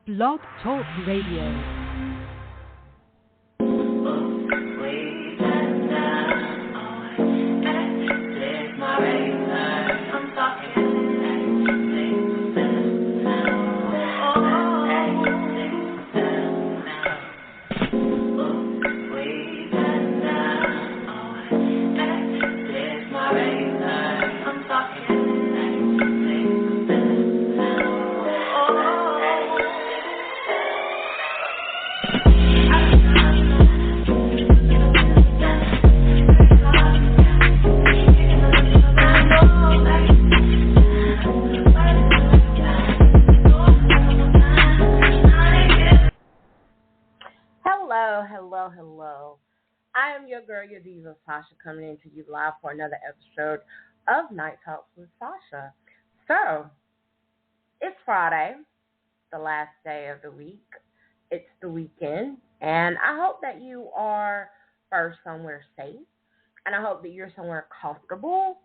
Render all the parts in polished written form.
Blog Talk Radio. Hello. I am your girl, your Diva Sasha, coming into you live for another episode of Nite Talks with Sasha. So, it's Friday, the last day of the week. It's the weekend, and I hope that you are first somewhere safe, and I hope that you're somewhere comfortable,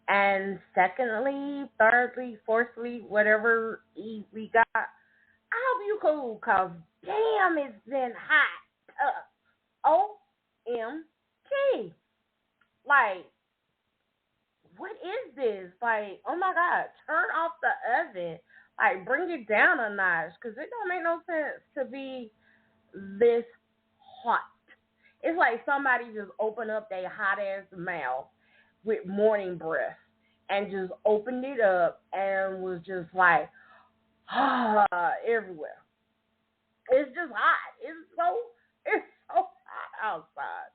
and secondly, thirdly, fourthly, whatever E we got, I hope you cool, because damn, it's been hot. OMG. Like, what is this? Like, oh my God, turn off the oven. Like, bring it down a notch, because it don't make no sense to be this hot. It's like somebody just opened up their hot-ass mouth with morning breath and just opened it up and was just like, everywhere. It's just hot. It's so hot outside.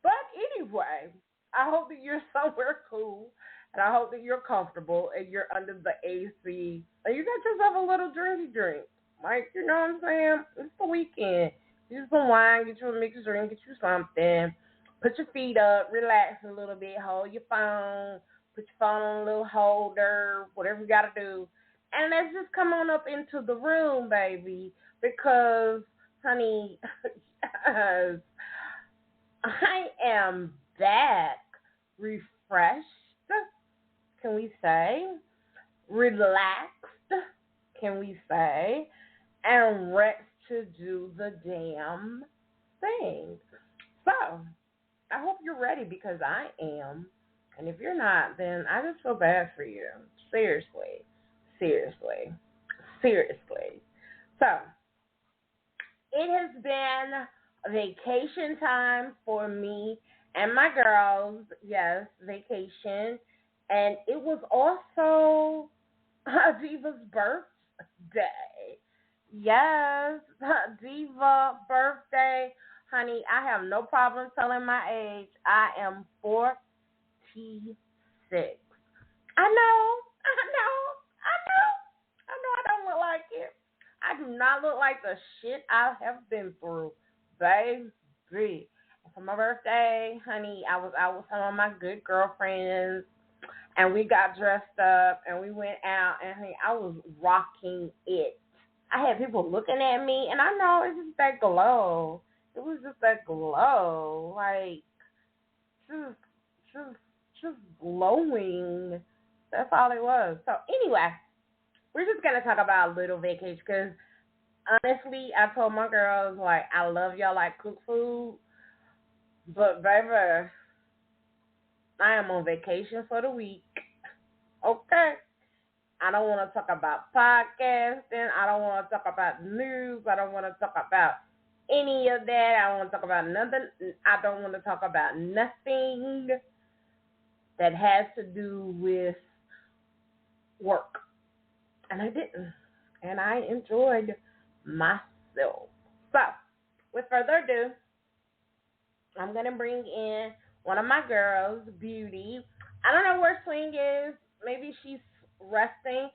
But anyway, I hope that you're somewhere cool, and I hope that you're comfortable and you're under the AC, and you got yourself a little drinky drink. Like, you know what I'm saying? It's the weekend. Get you some wine, get you a mixed drink, get you something. Put your feet up, relax a little bit, hold your phone, put your phone on a little holder, whatever you got to do. And let's just come on up into the room, baby, because, honey, yes, I am back, refreshed, can we say, relaxed, can we say, and ready to do the damn thing. So, I hope you're ready, because I am, and if you're not, then I just feel bad for you. Seriously. So, it has been vacation time for me and my girls. Yes, vacation. And it was also Diva's birthday. Yes, Diva birthday. Honey, I have no problem telling my age. I am 46. I know I don't look like it. I do not look like the shit I have been through, baby. And for my birthday, honey, I was out with some of my good girlfriends, and we got dressed up, and we went out, and honey, I was rocking it. I had people looking at me, and I know it's just that glow. It was just that glow, like, just glowing. That's all it was. So anyway, we're just going to talk about a little vacation, because honestly, I told my girls, like, I love y'all like cook food, but baby, I am on vacation for the week. Okay? I don't want to talk about podcasting. I don't want to talk about news. I don't want to talk about any of that. I don't want to talk about nothing. I don't want to talk about nothing that has to do with work. And I didn't. And I enjoyed myself. So, with further ado, I'm going to bring in one of my girls, BeYouT. I don't know where Swing is. Maybe she's resting.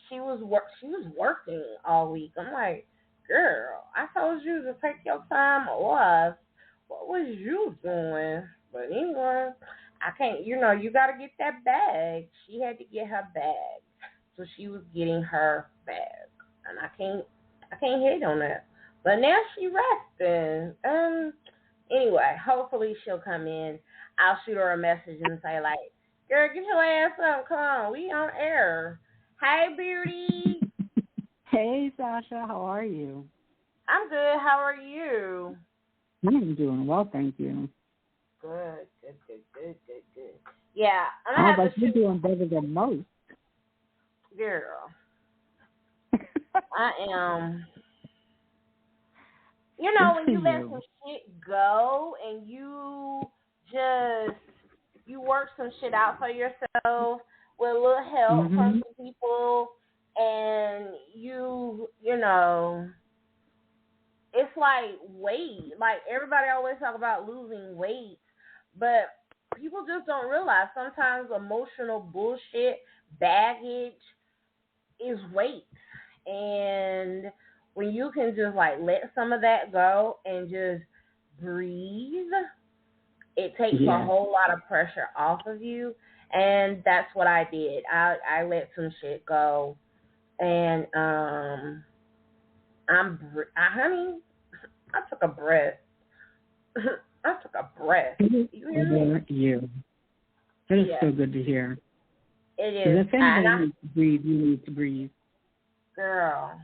She was working all week. I'm like, girl, I told you to take your time off. What was you doing? But anyway, I can't, you got to get that bag. She had to get her bag. So she was getting her bag. And I can't hit on that. But now she resting. Anyway, hopefully she'll come in. I'll shoot her a message and say, like, girl, get your ass up. Come on. We on air. Hey, Beauty. Hey, Hey, Sasha, how are you? I'm good. How are you? I'm doing well, thank you. Good. Yeah, I'm I gonna was have to you're shoot. doing better than most. Girl, I am. You know, when you let some shit go and you work some shit out for yourself with a little help from some people, and you know, it's like weight. Like everybody always talk about losing weight, but people just don't realize sometimes emotional bullshit, baggage is weight. And when you can just like let some of that go and just breathe, it takes a whole lot of pressure off of you. And that's what I did. I let some shit go, and honey, I took a breath. I took a breath. You hear me? You. That is so good to hear. It is. If anybody needs to breathe, you need to breathe. Girl.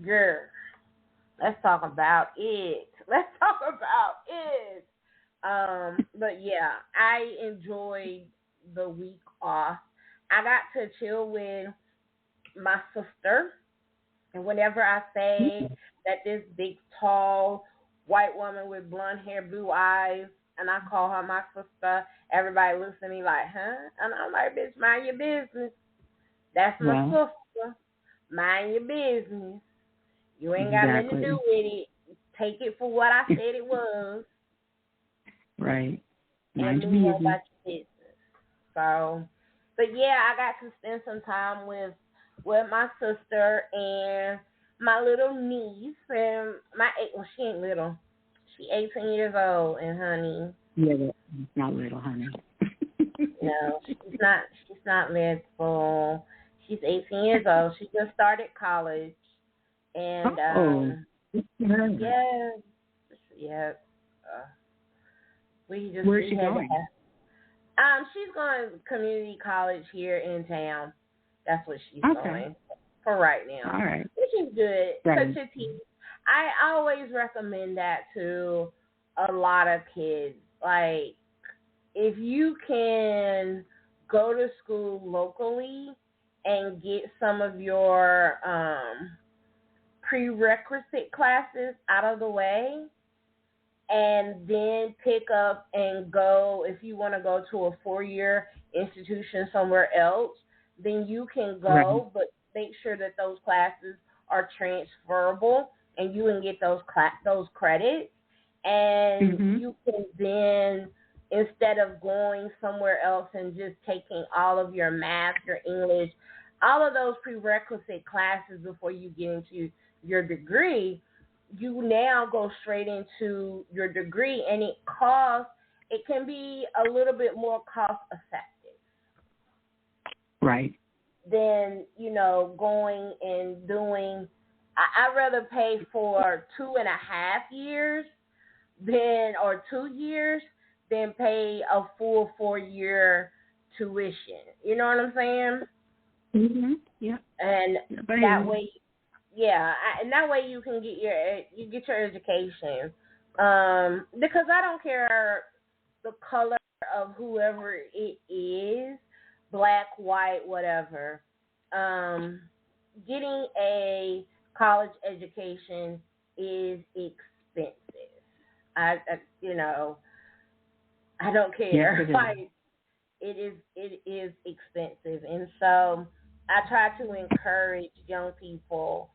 Girl. Let's talk about it. But yeah, I enjoyed the week off. I got to chill with my sister. And whenever I say that this big, tall, white woman with blonde hair, blue eyes, and I call her my sister, everybody looks at me like, huh? And I'm like, bitch, mind your business. That's my sister. Mind your business. You ain't got nothing to do with it. Take it for what I said it was. Right. And move on about your business. So, but yeah, I got to spend some time with my sister and my little niece. And she ain't little. She 18 years old, and honey. Yeah, that's not little, honey. No, she's not little. She's 18 years old. She just started college. And where's she going? She's going to community college here in town. That's what she's going for right now. All right. Which is good. Such a tease. I always recommend that to a lot of kids. Like, if you can go to school locally and get some of your prerequisite classes out of the way, and then pick up and go, if you want to go to a 4-year institution somewhere else, then you can go, but make sure that those classes are transferable and you can get those credits. And you can then, instead of going somewhere else and just taking all of your math, your English, all of those prerequisite classes before you get into your degree, you now go straight into your degree, and it can be a little bit more cost effective. Right. Than, going and doing, I'd rather pay for 2.5 years or 2 years than pay a full 4-year tuition. You know what I'm saying? Yeah. And that way, and that way you can get your education. Because I don't care the color of whoever it is, black, white, whatever. Getting a college education is expensive. I don't care. Yes, it is expensive, and so I try to encourage young people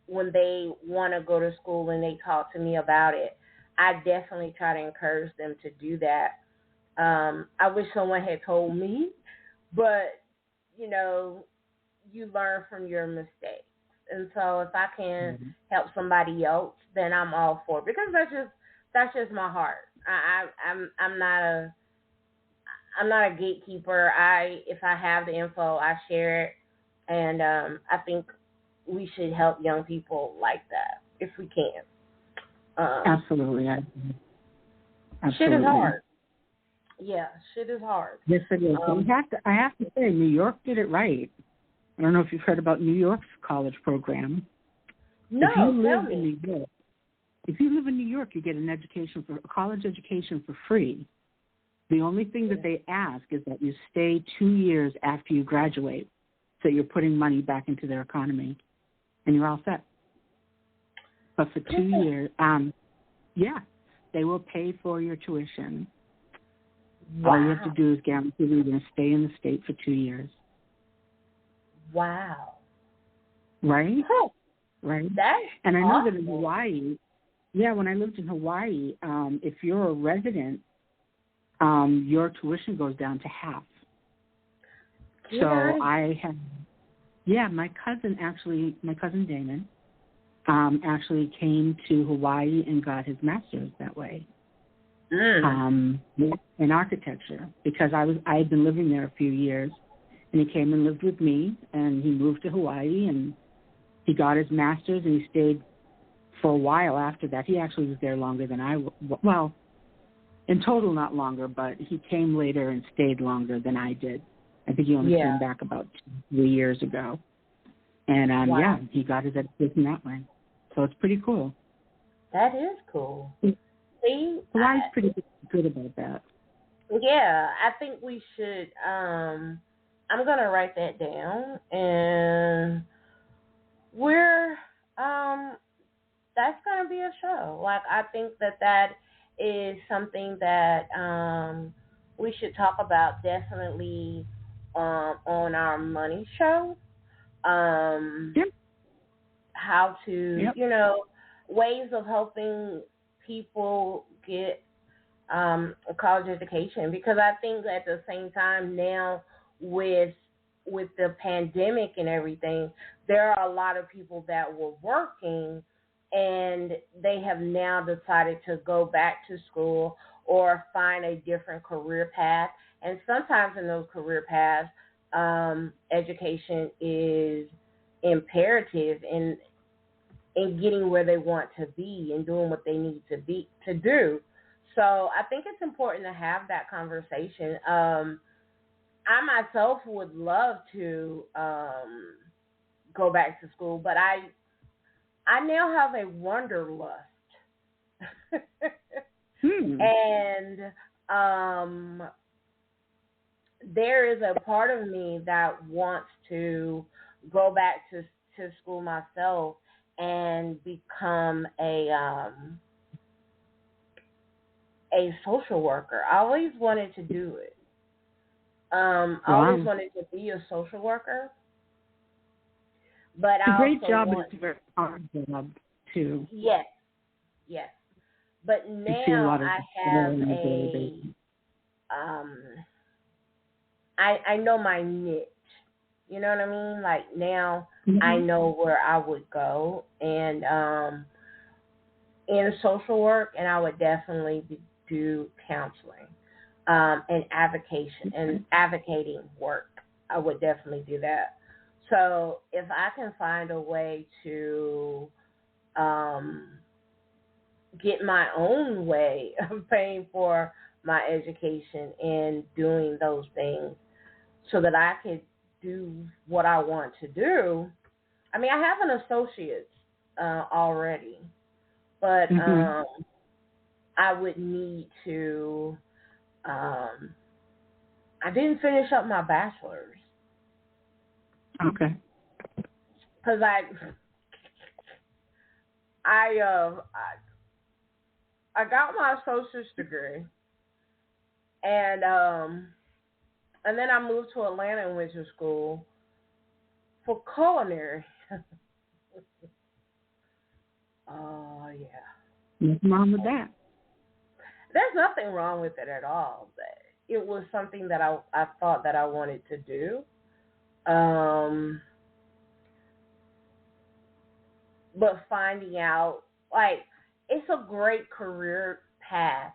when they want to go to school and they talk to me about it. I definitely try to encourage them to do that. I wish someone had told me, but you learn from your mistakes, and so if I can help somebody else, then I'm all for it, because that's just my heart. I'm not a gatekeeper. If I have the info, I share it, and I think we should help young people like that if we can. Absolutely. Shit is hard. Yeah, shit is hard. Yes, it is. I have to say, New York did it right. I don't know if you've heard about New York's college program. No, if you live tell me. in New York, if you live in New York, you get a college education for free. The only thing that they ask is that you stay 2 years after you graduate, so you're putting money back into their economy, and you're all set. But for 2 years, they will pay for your tuition. Wow. All you have to do is guarantee you're going to stay in the state for 2 years. Wow. Right? Huh. Right. And I know that in Hawaii, when I lived in Hawaii, if you're a resident, your tuition goes down to half. So I had, my cousin Damon, actually came to Hawaii and got his master's that way. In architecture, because I had been living there a few years, and he came and lived with me, and he moved to Hawaii, and he got his master's, and he stayed for a while after that. He actually was there longer than well, in total not longer, but he came later and stayed longer than I did. I think he only came back about 3 years ago. And, he got his education that way. So it's pretty cool. That is cool. See? Hawaii's pretty good about that. Yeah, I think we should, I'm going to write that down, and that's going to be a show. Like, I think that is something that we should talk about definitely on our money show. How to, ways of helping people get a college education, because I think at the same time now with the pandemic and everything, there are a lot of people that were working and they have now decided to go back to school or find a different career path. And sometimes in those career paths, education is imperative in getting where they want to be and doing what they need to do. So I think it's important to have that conversation. I myself would love to go back to school, but I now have a wanderlust. And there is a part of me that wants to go back to school myself and become a social worker. I always wanted to do it. I always wanted to be a social worker. But it's a great job, but it's a very hard job too. Yes. But now I have I know my niche. You know what I mean? Like now I know where I would go, and in social work, and I would definitely do counseling and advocating work. I would definitely do that. So if I can find a way to get my own way of paying for my education and doing those things so that I could do what I want to do. I mean, I have an associate's already, but I would need to, I didn't finish up my bachelor's. Okay. Because I got my associate's degree, and then I moved to Atlanta and went to school for culinary. Oh, yeah. Nothing wrong with that. There's nothing wrong with it at all. But it was something that I thought that I wanted to do. But finding out, like, it's a great career path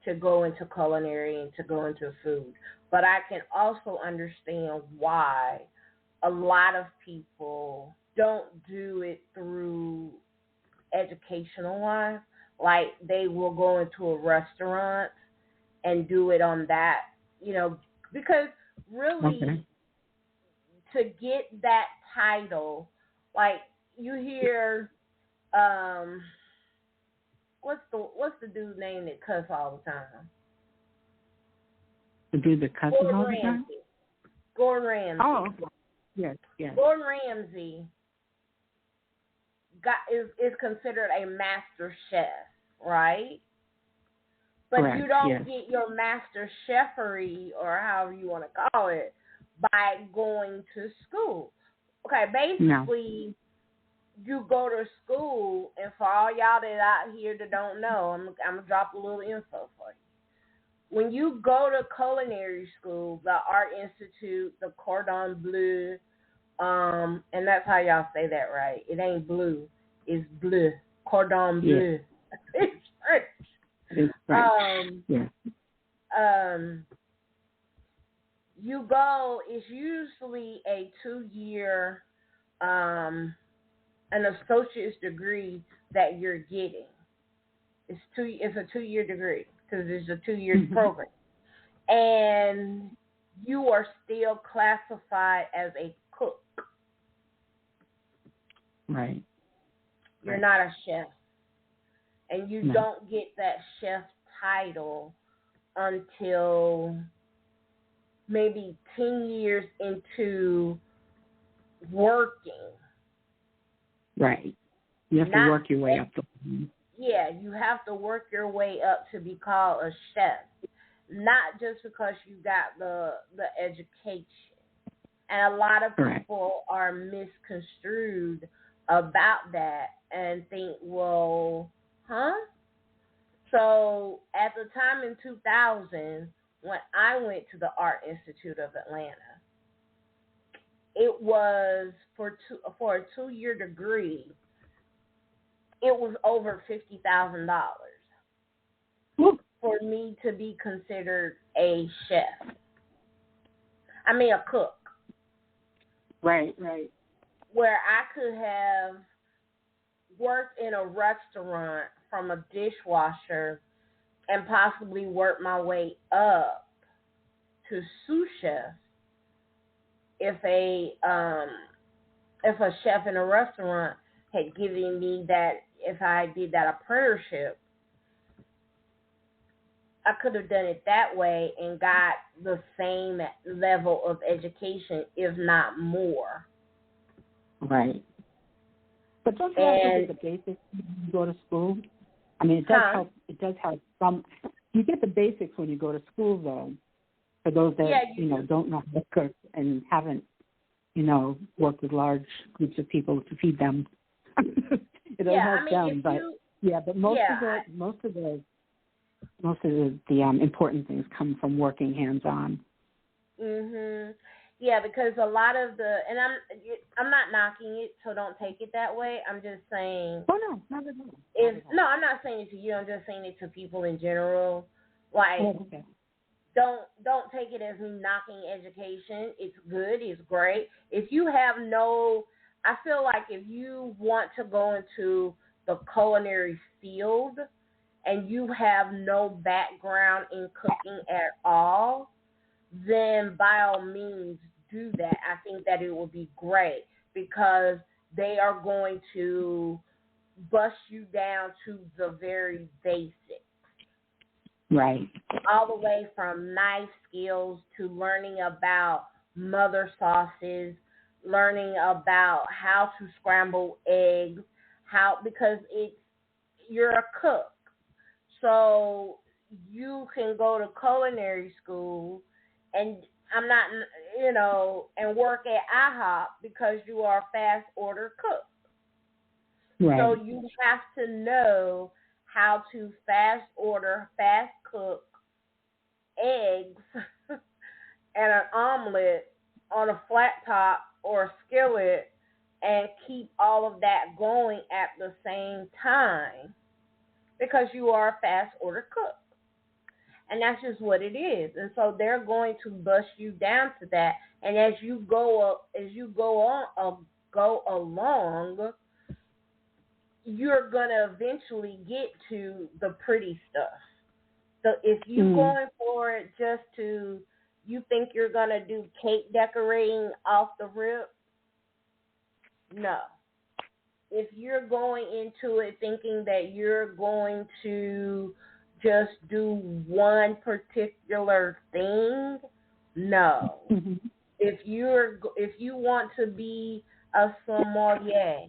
to go into culinary and to go into food. But I can also understand why a lot of people don't do it through educational wise. Like, they will go into a restaurant and do it on that, because really, to get that title, like you hear, what's the dude's name that cuss all the time? The dude that cusses all the time? Gordon Ramsay. Oh, yes. Gordon Ramsay is considered a master chef, right? But correct, you don't yes. get your master chefery, or however you want to call it, by going to school. Okay, basically, you go to school, and for all y'all that out here that don't know, I'm going to drop a little info for you. When you go to culinary school, the Art Institute, the Cordon Bleu, and that's how y'all say that, right? It ain't blue, it's bleu. Cordon Bleu. Yeah. It's French. It's French. You go, it's usually a 2-year, an associate's degree that you're getting. It's a 2-year degree because it's a 2-year program. And you are still classified as a cook. Right. You're not a chef. And you don't get that chef title until maybe 10 years into working. Right. You have to work your way up. Yeah, you have to work your way up to be called a chef. Not just because you got the education. And a lot of people are misconstrued about that and think, well, So at the time in 2000, when I went to the Art Institute of Atlanta, it was for a 2-year degree, it was over $50,000 for me to be considered a chef. I mean, a cook. Right. Where I could have worked in a restaurant from a dishwasher and possibly worked my way up to sous chef if a chef in a restaurant had given me that, if I did that apprenticeship, I could have done it that way and got the same level of education, if not more. Right. But don't you have to get the basics when you go to school? I mean, it does help. It does help some. You get the basics when you go to school, though. For those that don't know how to cook and haven't, worked with large groups of people to feed them, it'll help them. But most of the important things come from working hands on. Mhm. Yeah, because a lot of and I'm not knocking it, so don't take it that way. I'm just saying. Oh no, not at all. No, I'm not saying it to you. I'm just saying it to people in general. Like, don't take it as me knocking education. It's good. It's great. If you have I feel like if you want to go into the culinary field and you have no background in cooking at all, then by all means do that. I think that it will be great because they are going to bust you down to the very basics. Right. All the way from knife skills to learning about mother sauces, learning about how to scramble eggs, because you're a cook. So you can go to culinary school and and work at IHOP because you are a fast order cook. Right. So you have to know how to fast cook eggs and an omelet on a flat top or a skillet and keep all of that going at the same time because you are a fast order cook. And that's just what it is. And so they're going to bust you down to that. And as you go along, you're going to eventually get to the pretty stuff. So if you're going for it just to you think you're going to do cake decorating off the rip? No. If you're going into it thinking that you're going to just do one particular thing, no. Mm-hmm. If you want to be a sommelier,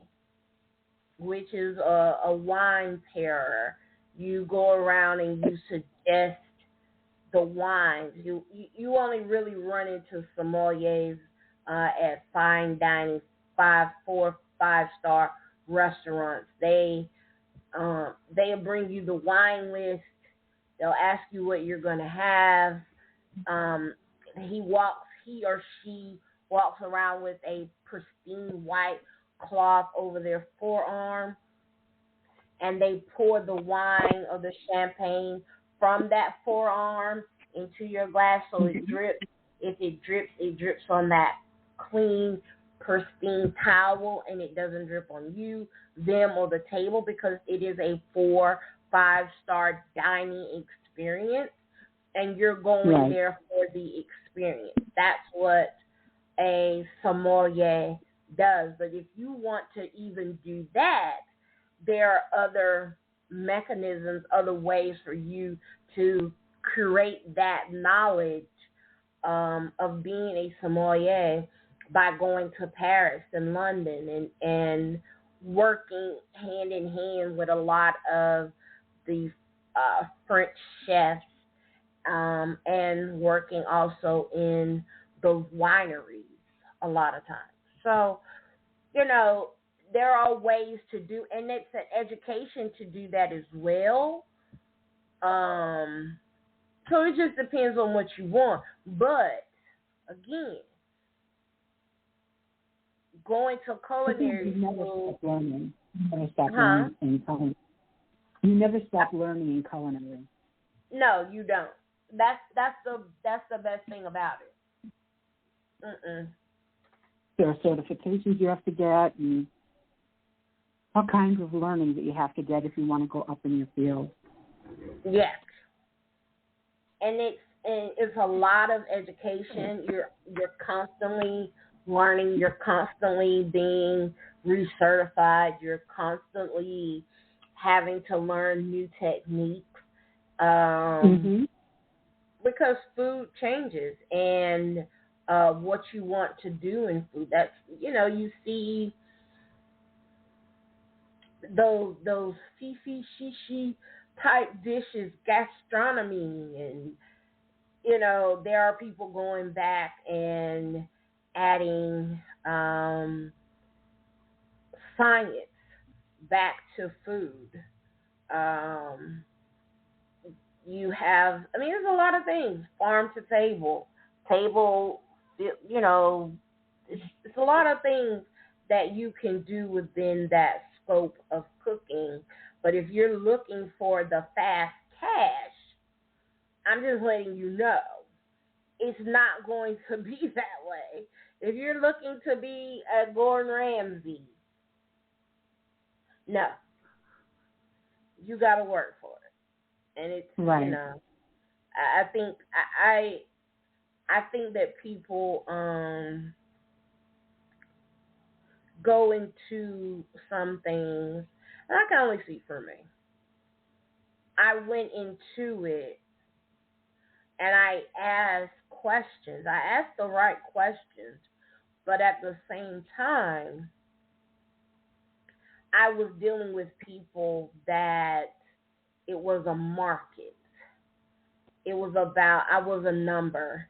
which is a wine pairer, you go around and you suggest the wines. You only really run into sommeliers at fine dining, 4, 5-star restaurants. They'll bring you the wine list. They'll ask you what you're gonna have. He or she walks around with a pristine white cloth over their forearm, and they pour the wine or the champagne from that forearm into your glass so it drips. If it drips on that clean, pristine towel, and it doesn't drip on you, them, or the table, because it is a 4, 5-star dining experience, and you're going there for the experience. That's what a sommelier does. But if you want to even do that, there are other mechanisms, other ways for you to create that knowledge of being a sommelier by going to Paris and London and working hand in hand with a lot of the French chefs and working also in those wineries a lot of times. So, there are ways to do, and it's an education to do that as well. So it just depends on what you want. But, again, going to culinary school. You never stop learning in culinary. You never stop learning in culinary. No, you don't. That's the best thing about it. There are certifications you have to get, and all kinds of learning that you have to get if you want to go up in your field. Yes, and it's a lot of education. You're constantly learning. You're constantly being recertified. You're constantly having to learn new techniques. Because food changes, and what you want to do in food. That's, you see those fifi shishi type dishes, gastronomy, and there are people going back and adding science back to food. You have, there's a lot of things, farm to table, it's a lot of things that you can do within that scope of cooking. But if you're looking for the fast cash, I'm just letting you know, it's not going to be that way. If you're looking to be a Gordon Ramsay, no. You got to work for it. And it's, I think that people go into some things, and I can only speak for me. I went into it and I asked questions. I asked the right questions, but at the same time, I was dealing with people that it was a market. It was about, I was a number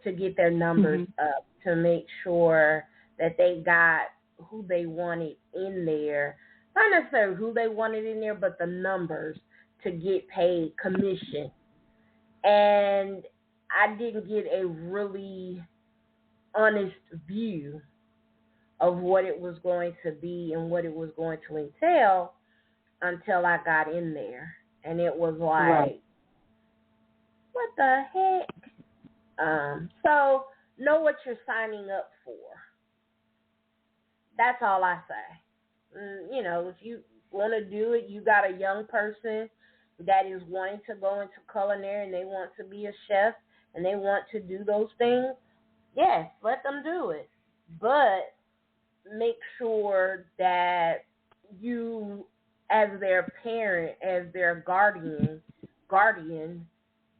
to get their numbers up, to make sure that they got who they wanted in there. Not necessarily who they wanted in there, but the numbers to get paid commission. And I didn't get a really honest view of what it was going to be and what it was going to entail until I got in there. And it was like, what the heck? So know what you're signing up for. That's all I say. If you want to do it, you got a young person that is wanting to go into culinary and they want to be a chef, and they want to do those things, yes, let them do it. But make sure that you, as their parent, as their guardian,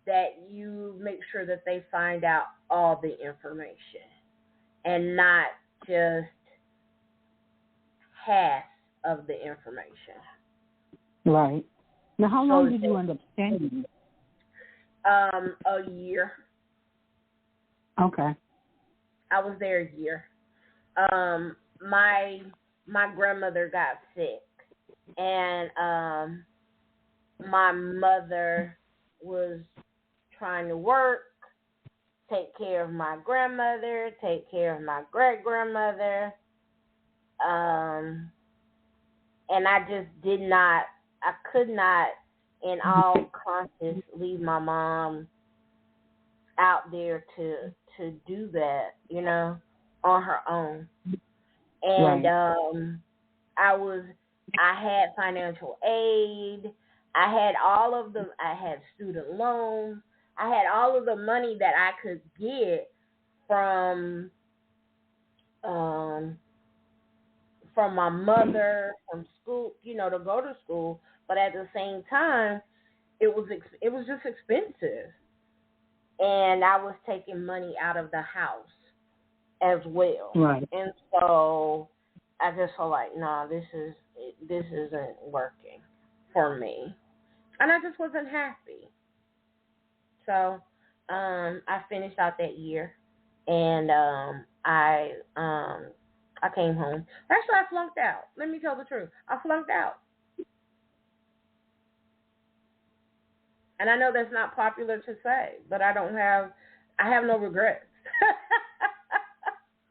that you make sure that they find out all the information and not just half of the information. Right. Now, how long did you end up staying? A year. Okay. I was there a year. My grandmother got sick, and my mother was trying to work, take care of my grandmother, take care of my great grandmother, and I just I could not, in all conscience, leave my mom out there to do that, on her own. And right. I had financial aid. I had student loans. I had all of the money that I could get from my mother, from school, to go to school. But at the same time, it was just expensive, and I was taking money out of the house as well. Right. And so I just felt like, nah, this isn't working for me, and I just wasn't happy. So I finished out that year, and I came home. Actually, I flunked out. Let me tell the truth. I flunked out. And I know that's not popular to say, but I have no regrets.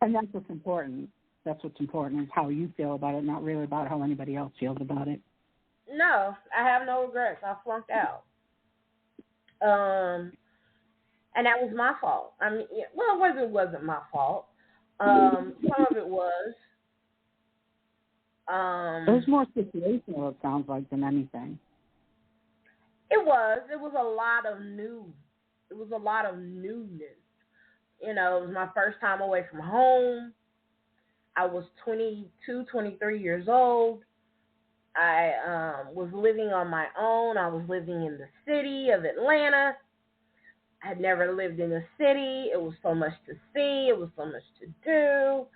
And that's what's important. That's what's important is how you feel about it, not really about how anybody else feels about it. No, I have no regrets. I flunked out. And that was my fault. I mean, well, it wasn't my fault. Some of it was. It was more situational, it sounds like, than anything. It was a lot of new. It was a lot of newness. It was my first time away from home. I was 22, 23 years old. I was living on my own. I was living in the city of Atlanta. I had never lived in a city. It was so much to see. It was so much to do.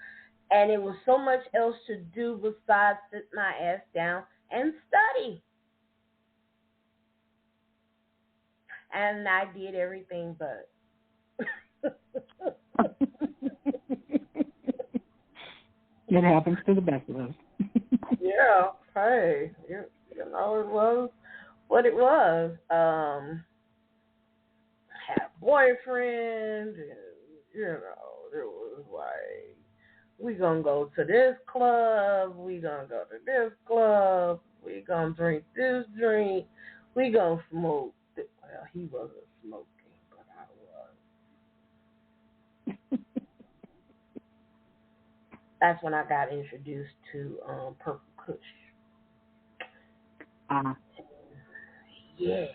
And it was so much else to do besides sit my ass down and study. And I did everything but. It happens to the best of us. Yeah, hey, it was what it was. Had a boyfriend, and, it was like, we gonna go to this club, we gonna go to this club, we gonna drink this drink, we gonna smoke. Well, he wasn't smoking, but I was. That's when I got introduced to Purple Kush. Yeah.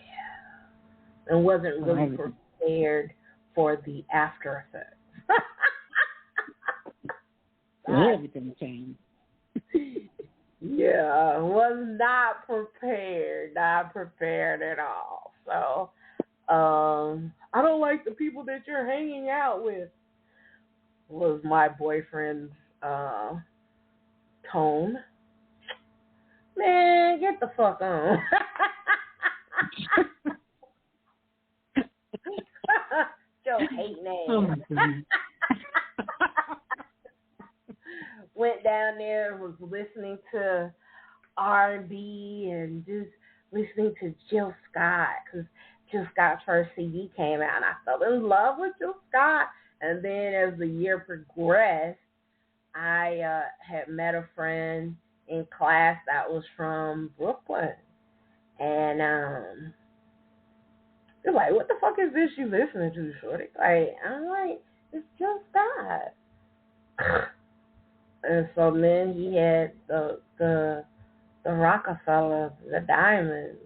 And wasn't really prepared for the after effects. Everything changed. Yeah, was not prepared at all. So, I don't like the people that you're hanging out with, was my boyfriend's tone. Man, get the fuck on. Joe hate name. Oh my goodness. Went down there, was listening to R&B and just listening to Jill Scott, because Jill Scott's first CD came out, and I fell in love with Jill Scott. And then as the year progressed, I had met a friend in class that was from Brooklyn, and they're like, "What the fuck is this you listening to, shorty?" I'm like, "It's Jill Scott." And so then he had the Rockefeller, the Diamond,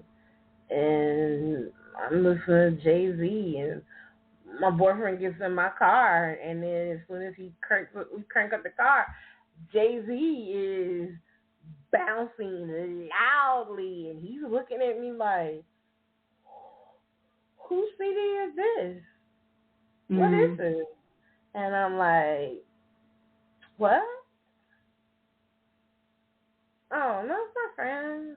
and I'm listening to Jay-Z and my boyfriend gets in my car, and then as soon as we crank up the car, Jay-Z is bouncing loudly, and he's looking at me like, whose CD is this? What is this? And I'm like, what? Oh, no, it's my friend.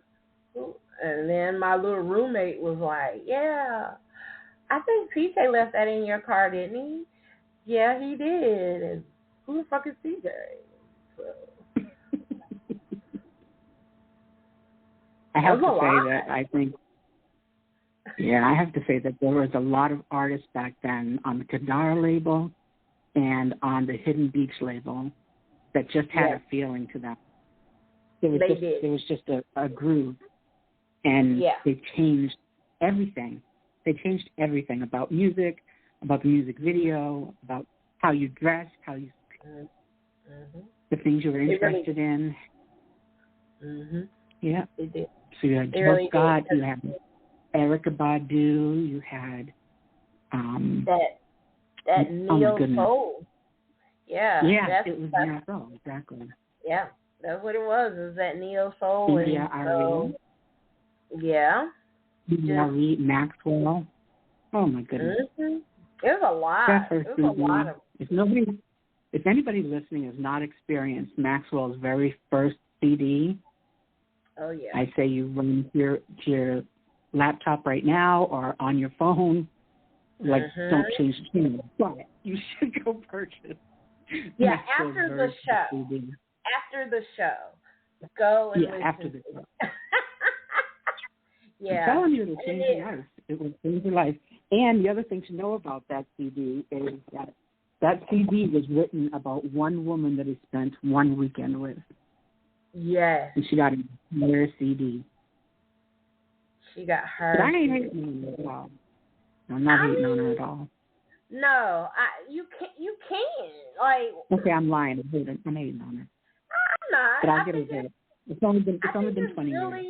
And then my little roommate was like, yeah, I think TJ left that in your car, didn't he? Yeah, he did. And who the fuck is TJ? So, I have to say that I think, I have to say that there was a lot of artists back then on the Kadar label and on the Hidden Beach label that just had a feeling to them. There was just a groove, and they changed everything. They changed everything about music, about the music video, about how you dressed, how you the things you were interested in. Yeah. They did. So you had Jill Scott, you had Erykah Badu, you had that neo soul. Yeah. Yeah, it was neo soul, exactly. Yeah, that's what it was. It was that neo soul. Yeah, Ari. Yeah. Ari, Maxwell. Oh my goodness. It was a lot. It was a lot of. If anybody listening has not experienced Maxwell's very first CD, oh yeah, I say you run to your laptop right now or on your phone. Like, don't change the channel, but you should go purchase. Yeah, after the show. CD. After the show, go and listen. After the show. Yeah, I'm telling you, it'll change your life. It will change your life. And the other thing to know about that CD is that CD was written about one woman that he spent one weekend with. Yes. And she got an entire CD. She got her. But I ain't hating on her at all. I'm not hating on her at all. No, you can. Like. Okay, I'm lying. I'm hating on her. I'm not. But I'll get her there. It's only been 20 years.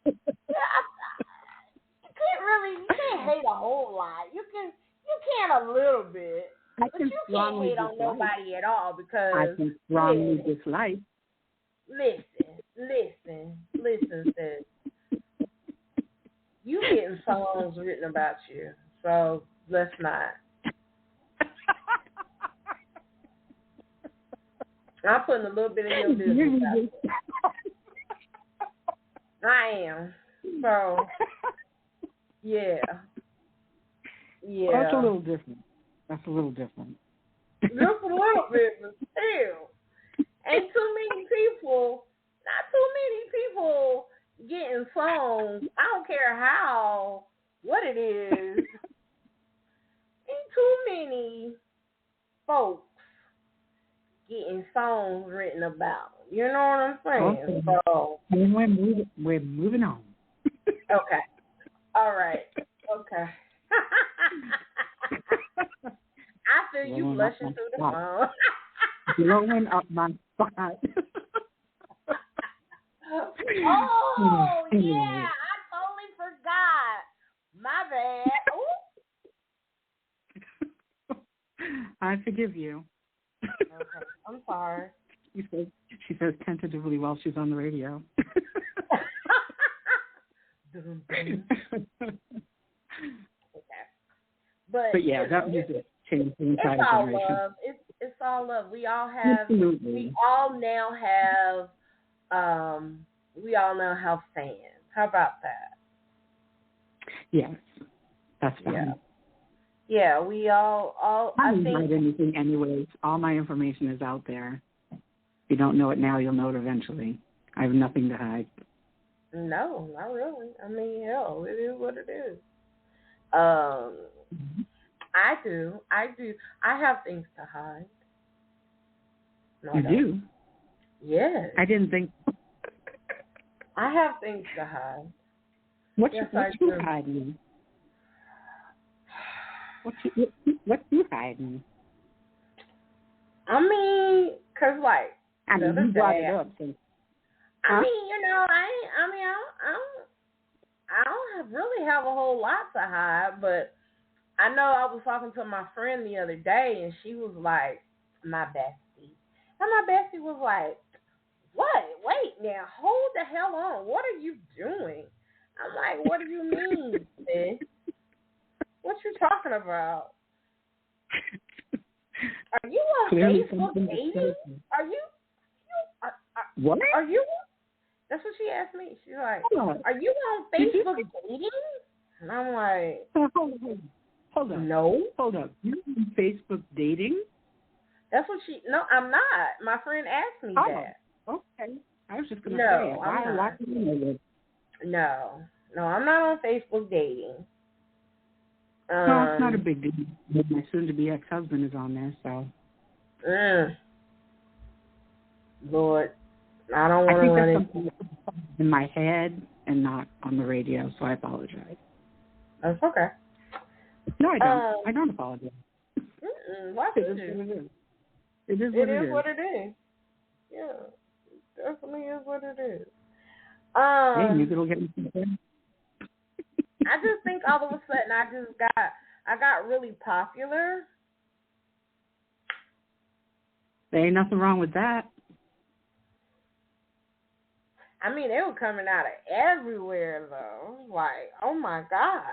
You can't hate a whole lot. You can a little bit. But you can't hate on nobody at all because I can strongly dislike. Listen, sis. You getting songs written about you, so let's not. I'm putting a little bit of your business out there. I am. So, yeah. That's a little different. Just a little bit, but still. Ain't not too many people getting songs. I don't care what it is. Ain't too many folks getting songs written about. You know what I'm saying? Okay. So we're moving on. Okay. All right. Okay. I feel you blushing through the phone. Blowing up my spot. Oh, yeah. I totally forgot. My bad. Ooh. I forgive you. Okay. I'm sorry. She says tentatively while she's on the radio. Okay. But yeah, that music changed the entire generation. It's all love. It's all love. We all now have fans. How about that? Yes. That's fine. Yeah, we all I don't hide anything anyways. All my information is out there. If you don't know it now, you'll know it eventually. I have nothing to hide. No, not really. I mean, hell, it is what it is. I do. I have things to hide. No, you do? Yes. I didn't think. I have things to hide. What you hiding? What you hiding? I mean, cause like you brought it up. So, I mean, I don't really have a whole lot to hide, but I know I was talking to my friend the other day, and she was like, my bestie. And my bestie was like, what? Wait now, hold the hell on. What are you doing? I'm like, what do you mean, sis? What you talking about? Are you on Clearly Facebook dating? Are you? What? Are you? That's what she asked me. She's like, are you on Facebook dating? And I'm like, Hold on. No. Hold up. You're on Facebook dating? That's what she. No, I'm not. My friend asked me that. Okay. I was just going to say, why do you know that? No, I'm not on Facebook dating. No, it's not a big deal. My soon-to-be ex-husband is on there, so. Lord, I don't want to run something in my head and not on the radio, so I apologize. That's okay. No, I don't. I don't apologize. Why should you? It is what it is. Yeah, definitely is what it is. Hey, maybe it'll get me something. I just think all of a sudden I got really popular. There ain't nothing wrong with that. I mean, they were coming out of everywhere though. Like, oh my God.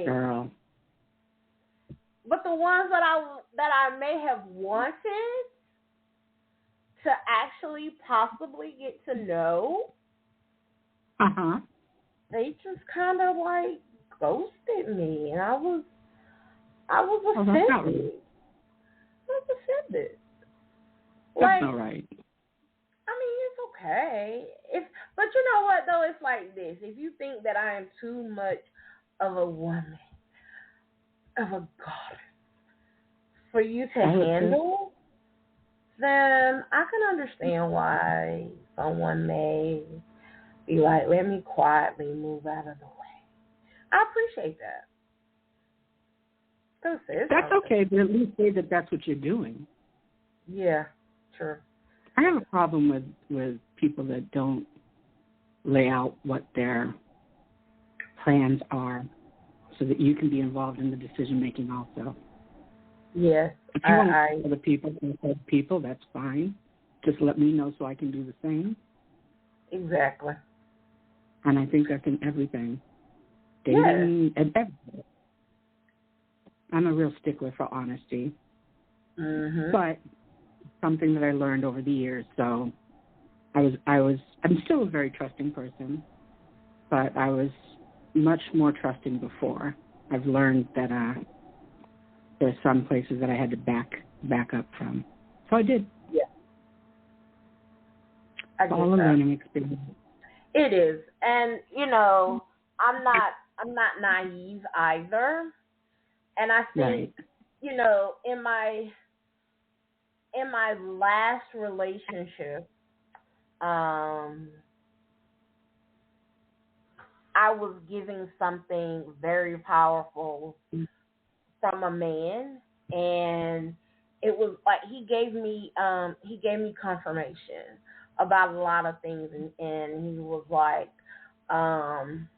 Girl. But the ones that I may have wanted to actually possibly get to know, they just kind of like ghosted me, and I was offended. That's not right. I was offended. That's not right. I mean, it's okay. But you know what though? It's like this. If you think that I am too much of a woman, of a goddess, for you to handle, then I can understand why someone may be like, let me quietly move out of the way. I appreciate that. That's okay, but at least say that that's what you're doing. Yeah, sure. I have a problem with people that don't lay out what their plans are so that you can be involved in the decision-making also. Yes. If you want to other people, that's fine. Just let me know so I can do the same. Exactly. And I think that's in everything. Dating and everything. I'm a real stickler for honesty. Mm-hmm. But something that I learned over the years, so I'm still a very trusting person, but I was much more trusting before. I've learned that there's some places that I had to back up from. So I did. Yeah. It's all a learning experience. It is. And, I'm not naive either. And I think, in my last relationship, I was giving something very powerful from a man, and it was like he gave me confirmation about a lot of things, and he was like, I'm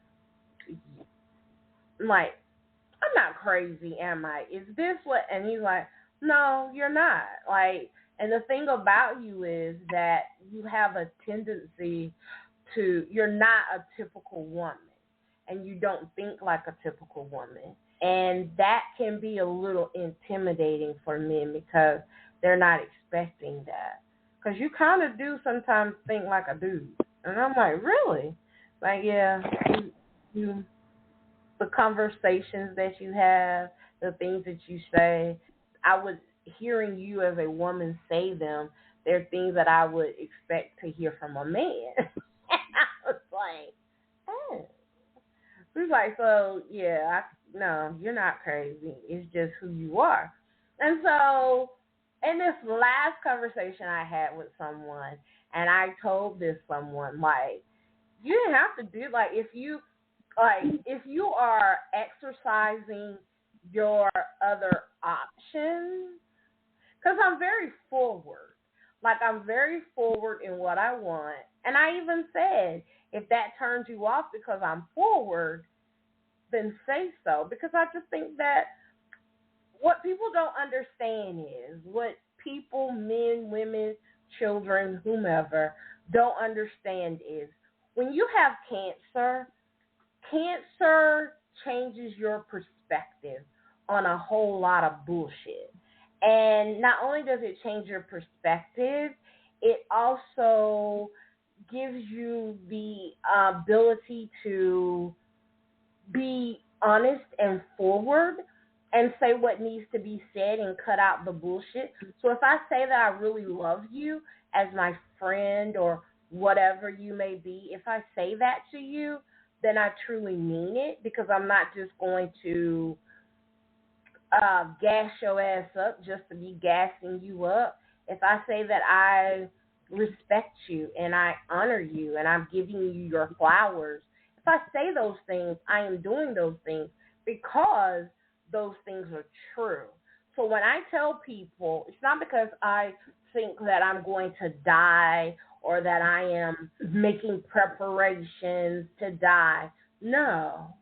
not crazy, am I? Is this what? And he's like, no, you're not. Like, and the thing about you is that you have a tendency you're not a typical woman, and you don't think like a typical woman. And that can be a little intimidating for men because they're not expecting that. Because you kind of do sometimes think like a dude. And I'm like, really? Like, yeah, you the conversations that you have, the things that you say, hearing you as a woman say them, they're things that I would expect to hear from a man. I was like, oh. He's like, so, yeah, no, you're not crazy. It's just who you are. And so, in this last conversation I had with someone, and I told this someone, like, you didn't have to do, like, if you are exercising your other options, because I'm very forward. Like, I'm very forward in what I want. And I even said, if that turns you off because I'm forward, then say so. Because I just think that what people don't understand is, what people, men, women, children, whomever, don't understand is, when you have cancer, cancer changes your perspective on a whole lot of bullshit. And not only does it change your perspective, it also gives you the ability to be honest and forward and say what needs to be said and cut out the bullshit. So if I say that I really love you as my friend or whatever you may be, if I say that to you, then I truly mean it, because I'm not just going to gas your ass up just to be gassing you up. If I say that I respect you and I honor you and I'm giving you your flowers, if I say those things, I am doing those things because those things are true. So when I tell people, it's not because I think that I'm going to die or that I am making preparations to die. No,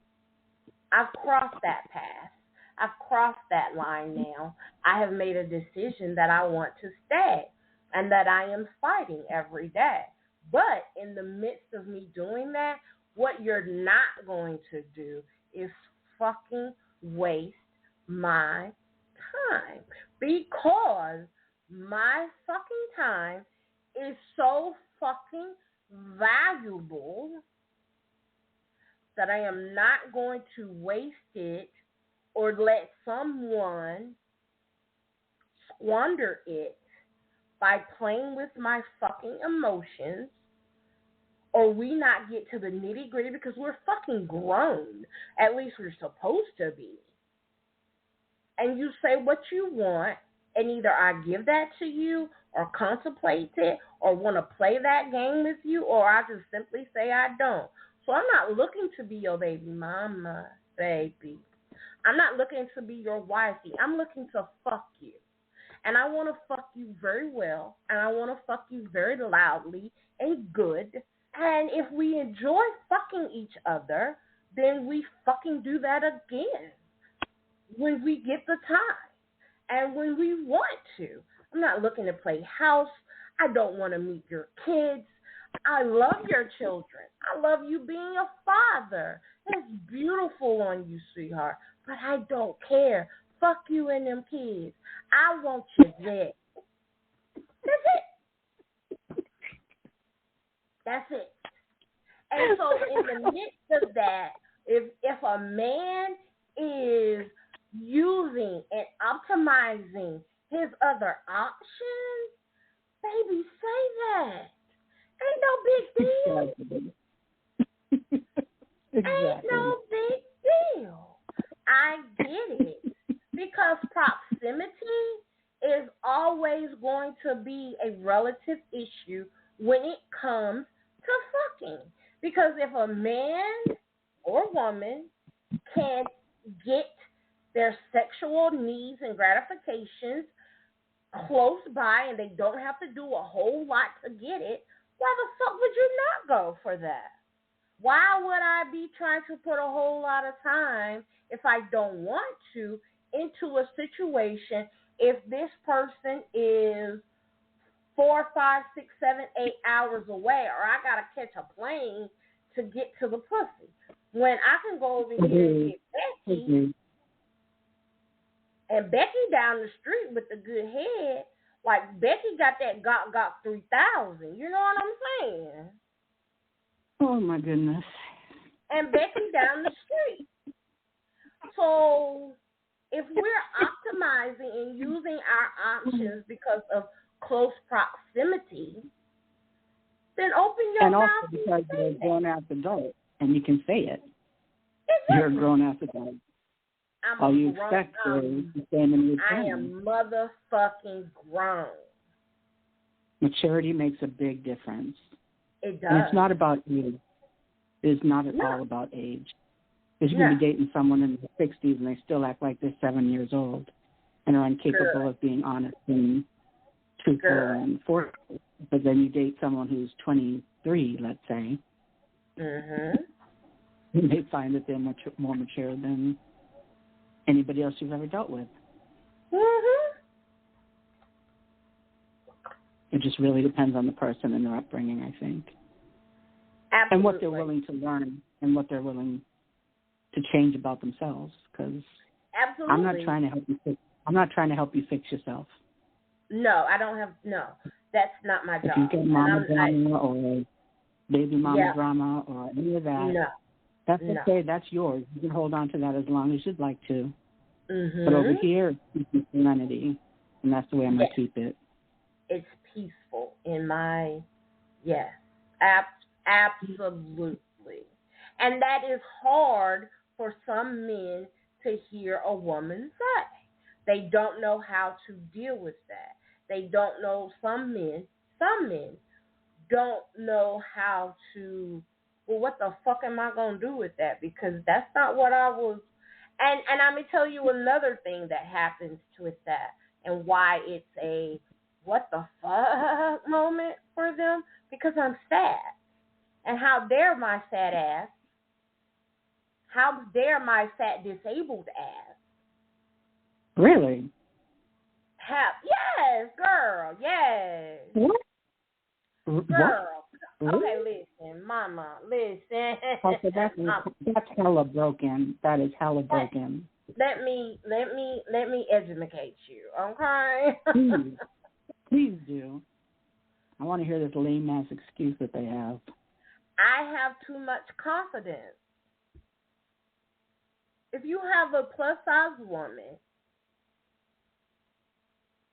I've crossed that path. I've crossed that line now. I have made a decision that I want to stay and that I am fighting every day. But in the midst of me doing that, what you're not going to do is fucking waste my time, because my fucking time is so fucking valuable that I am not going to waste it or let someone squander it by playing with my fucking emotions, or we not get to the nitty gritty, because we're fucking grown. At least we're supposed to be. And you say what you want, and either I give that to you or contemplate it or want to play that game with you, or I just simply say I don't. So I'm not looking to be your baby mama, baby. I'm not looking to be your wifey. I'm looking to fuck you. And I want to fuck you very well, and I want to fuck you very loudly and good. And if we enjoy fucking each other, then we fucking do that again when we get the time and when we want to. I'm not looking to play house. I don't want to meet your kids. I love your children. I love you being a father. That's beautiful on you, sweetheart. But I don't care. Fuck you and them kids. I want you there. That's it. That's it. And so in the midst of that, if a man is using and optimizing his other options, baby, say that. Ain't no big deal. Exactly. Ain't no big deal. I get it. Because proximity is always going to be a relative issue when it comes to fucking. Because if a man or woman can get their sexual needs and gratifications close by and they don't have to do a whole lot to get it, why the fuck would you not go for that? Why would I be trying to put a whole lot of time, if I don't want to, into a situation if this person is 4, 5, 6, 7, 8 hours away, or I gotta catch a plane to get to the pussy, when I can go over here and get Becky, and Becky down the street with the good head, like Becky got that got 3,000. You know what I'm saying? Oh my goodness. And Becky down the street. So if we're optimizing and using our options because of close proximity, then open your mouth. And also because you're a grown-ass adult, and you can say it. Exactly. You're a grown-ass adult. All you expect is to stand in your I am motherfucking grown. Maturity makes a big difference. It does. And it's not about age. It's not at all about age. Because you can be dating someone in their 60s and they still act like they're 7 years old and are incapable of being honest and truthful and forthright. But then you date someone who's 23, let's say. you may find that they're much more mature than anybody else you've ever dealt with. Mm-hmm. It just really depends on the person and their upbringing, I think. Absolutely. And what they're willing to learn and what they're willing to change about themselves. Because I'm not trying to help you. I'm not trying to help you fix yourself. No, I don't have. No, that's not my job. If you get mama drama or baby mama drama or any of that, that's okay. That's yours. You can hold on to that as long as you'd like to. Mm-hmm. But over here, it's serenity, and that's the way I'm going to keep it. It's peaceful in my, absolutely. And that is hard for some men to hear a woman say. They don't know how to deal with that. They don't know, some men don't know how to, well, what the fuck am I going to do with that? Because that's not what I was. And I'm going to tell you another thing that happens with that and why it's a what the fuck moment for them. Because I'm sad. And how dare my sad ass, how dare my fat disabled ass. Really? Yes, girl, yes. What? Girl. What? Okay, listen, mama, listen. Okay, that's hella broken. That is hella broken. Let me educate you, okay? Please do. I want to hear this lame ass excuse that they have. I have too much confidence. If you have a plus size woman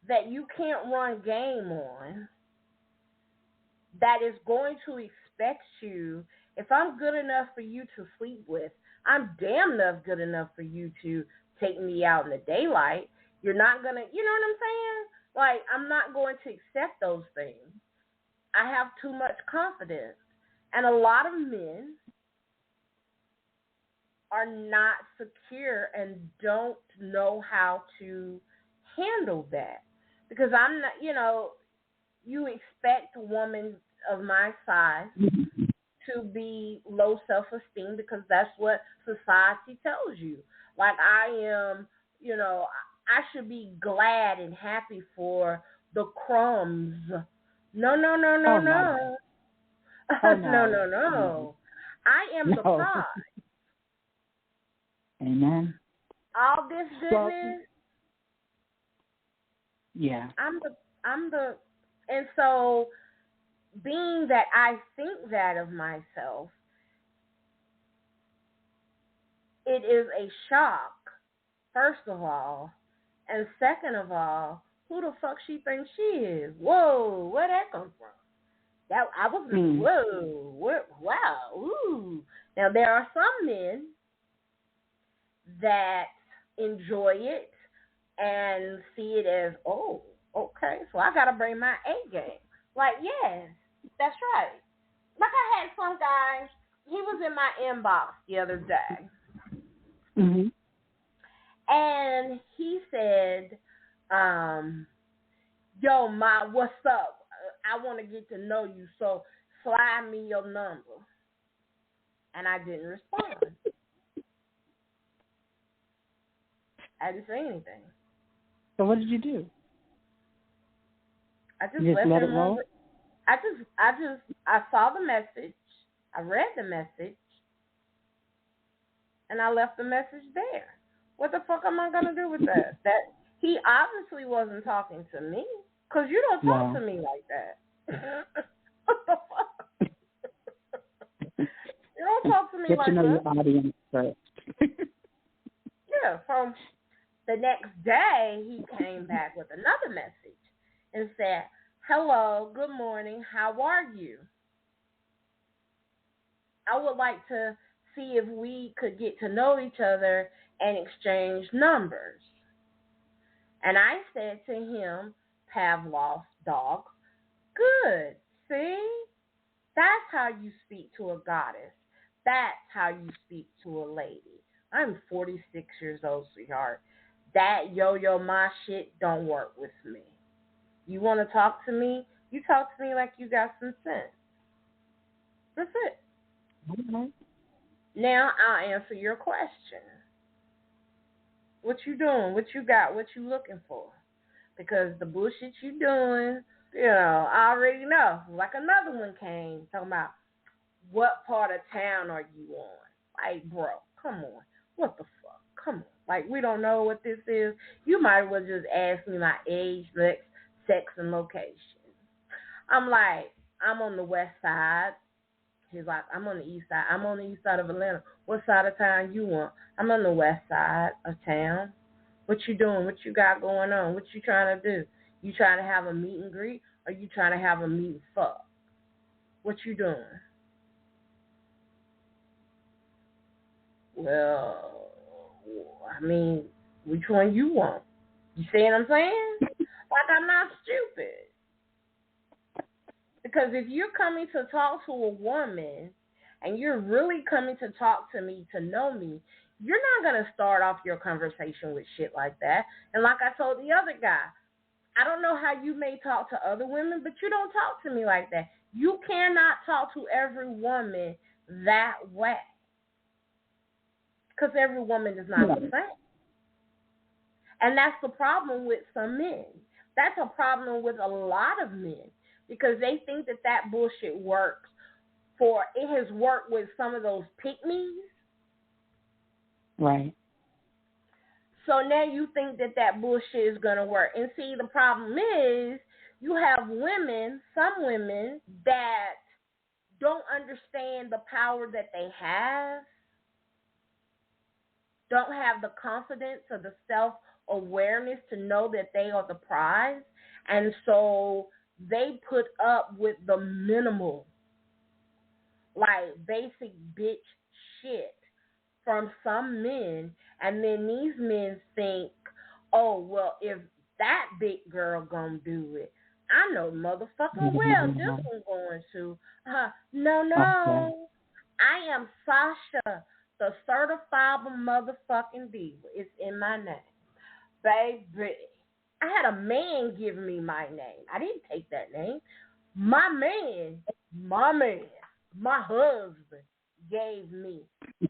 that you can't run game on, that is going to expect you, if I'm good enough for you to sleep with, I'm damn enough good enough for you to take me out in the daylight. You're not going to, you know what I'm saying? Like, I'm not going to accept those things. I have too much confidence. And a lot of men are not secure and don't know how to handle that. Because I'm not, you expect a woman of my size to be low self-esteem because that's what society tells you. Like I am, I should be glad and happy for the crumbs. No. No. Oh, No. I am the prize. Amen. All this goodness. Well, yeah. I'm the, and so being that I think that of myself, it is a shock, first of all, and second of all, who the fuck she thinks she is? Whoa, where that come from? That I was wow, ooh. Now there are some men that enjoy it and see it as, oh, okay, so I gotta bring my A game. Like, yes, that's right. Like I had some guy, he was in my inbox the other day. Mm-hmm. And he said, yo, Ma, what's up? I want to get to know you, so slide me your number. And I didn't respond. I didn't say anything. So what did you do? I just let it roll? I saw the message. I read the message. And I left the message there. What the fuck am I going to do with that? That he obviously wasn't talking to me. Because you don't talk to me like that. What the fuck? You don't talk to me Get like to know that. your audience first. Yeah, so the next day, he came back with another message and said, hello, good morning, how are you? I would like to see if we could get to know each other and exchange numbers. And I said to him, Pavlov's dog, good, see? That's how you speak to a goddess. That's how you speak to a lady. I'm 46 years old, sweetheart. That yo-yo ma shit don't work with me. You want to talk to me? You talk to me like you got some sense. That's it. Okay. Now I'll answer your question. What you doing? What you got? What you looking for? Because the bullshit you doing, I already know. Like another one came talking about what part of town are you on? Like, bro, come on. What the fuck? Come on. Like, we don't know what this is. You might as well just ask me my age, sex, and location. I'm like, I'm on the west side. He's like, I'm on the east side. I'm on the east side of Atlanta. What side of town you want? I'm on the west side of town. What you doing? What you got going on? What you trying to do? You trying to have a meet and greet, or you trying to have a meet and fuck? What you doing? Well, I mean, which one you want? You see what I'm saying? Like, I'm not stupid. Because if you're coming to talk to a woman and you're really coming to talk to me to know me, you're not going to start off your conversation with shit like that. And like I told the other guy, I don't know how you may talk to other women, but you don't talk to me like that. You cannot talk to every woman that way. Because every woman is not the same. And that's the problem with some men. That's a problem with a lot of men. Because they think that bullshit works it has worked with some of those pick-me's. Right. So now you think that bullshit is going to work. And see, the problem is you have some women that don't understand the power that they have, don't have the confidence or the self-awareness to know that they are the prize. And so they put up with the minimal, like basic bitch shit from some men. And then these men think, oh, well, if that big girl gonna do it, I know motherfucking well this one's going to. No. I am Sasha, the certifiable motherfucking diva. It's in my name. Baby, I had a man give me my name. I didn't take that name. My man, my husband gave me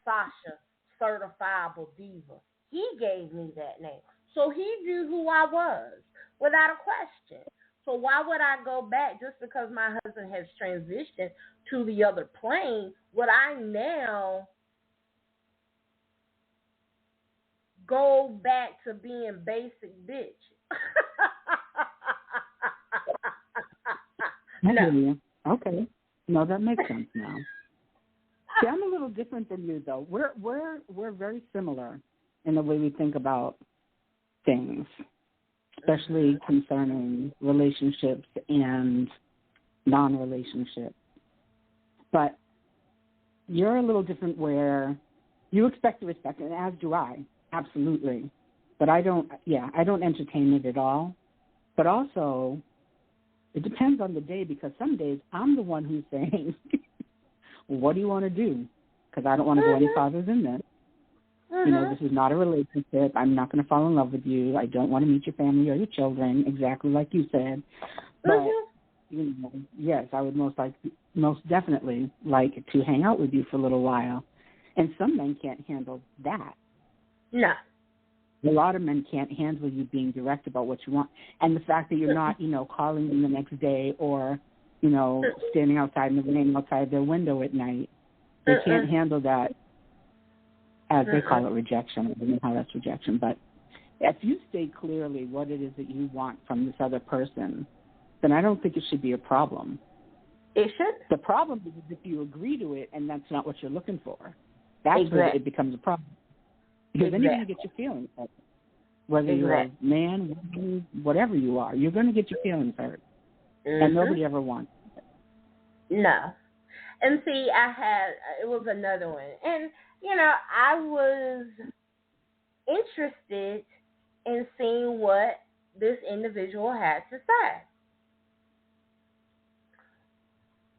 Sasha, certifiable diva. He gave me that name. So he knew who I was without a question. So why would I go back just because my husband has transitioned to the other plane? Would I now go back to being basic bitch? No. Okay. No, that makes sense now. See, I'm a little different than you, though. We're very similar in the way we think about things, especially concerning relationships and non-relationships. But you're a little different where you expect to respect it, and as do I, absolutely. But I don't entertain it at all. But also, it depends on the day, because some days I'm the one who's saying, what do you want to do? Because I don't want to go any farther than this. This is not a relationship. I'm not going to fall in love with you. I don't want to meet your family or your children, exactly like you said. But, yes, I would most definitely like to hang out with you for a little while. And some men can't handle that. No. A lot of men can't handle you being direct about what you want. And the fact that you're not, calling them the next day or, standing outside in the rain outside their window at night. They can't handle that, as they call it, rejection. I don't know how that's rejection. But if you state clearly what it is that you want from this other person, then I don't think it should be a problem. It should. The problem is if you agree to it and that's not what you're looking for. That's where it becomes a problem. Because then you're going to get your feelings hurt. Whether you're a man, woman, whatever you are, you're going to get your feelings hurt. And nobody ever wants it. No. And see, it was another one. And, I was interested in seeing what this individual had to say.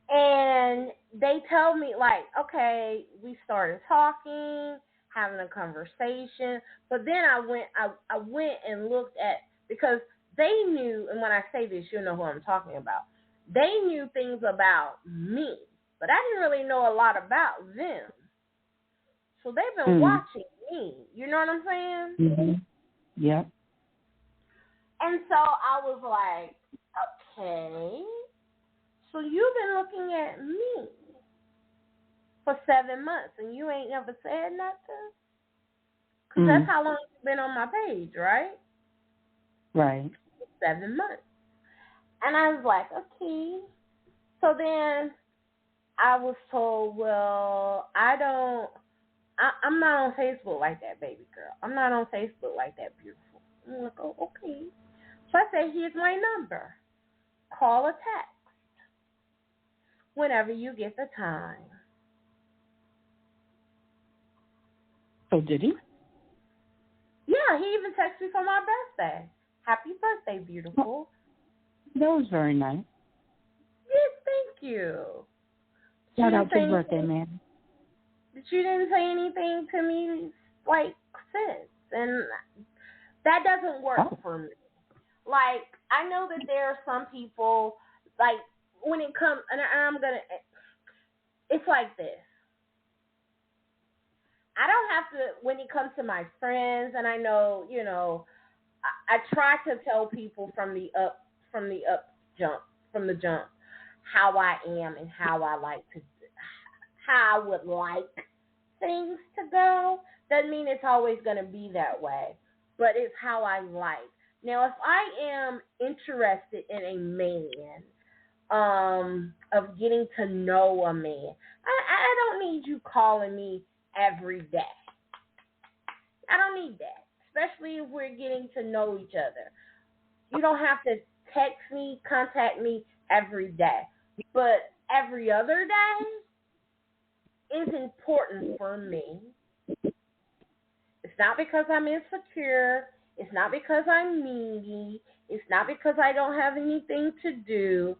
And they told me, like, okay, we started talking, having a conversation, but then I went and looked at, because they knew, and when I say this, you'll know who I'm talking about. They knew things about me, but I didn't really know a lot about them. So they've been watching me. You know what I'm saying? Mm-hmm. Yep. And so I was like, okay, so you've been looking at me for 7 months and you ain't never said nothing? Because that's how long you've been on my page, right? Right. 7 months. And I was like, okay. So then I was told, well, I'm not on Facebook like that, baby girl. I'm not on Facebook like that, beautiful. I'm like, oh, okay. So I said, here's my number. Call or text whenever you get the time. So did he? Yeah, he even texted me for my birthday. Happy birthday, beautiful. That was very nice. Yes, thank you. Shout out to birthday man. But you didn't say anything to me like since, and that doesn't work for me. Like, I know that there are some people, like, when it comes, and it's like this. I don't have to, when it comes to my friends, and I know, I try to tell people from the jump, how I am and how I would like things to go. Doesn't mean it's always going to be that way, but it's how I like. Now, if I am interested in a man, of getting to know a man, I don't need you calling me every day. I don't need that, especially if we're getting to know each other. You don't have to text me, contact me every day, but every other day is important for me. It's not because I'm insecure. It's not because I'm needy. It's not because I don't have anything to do.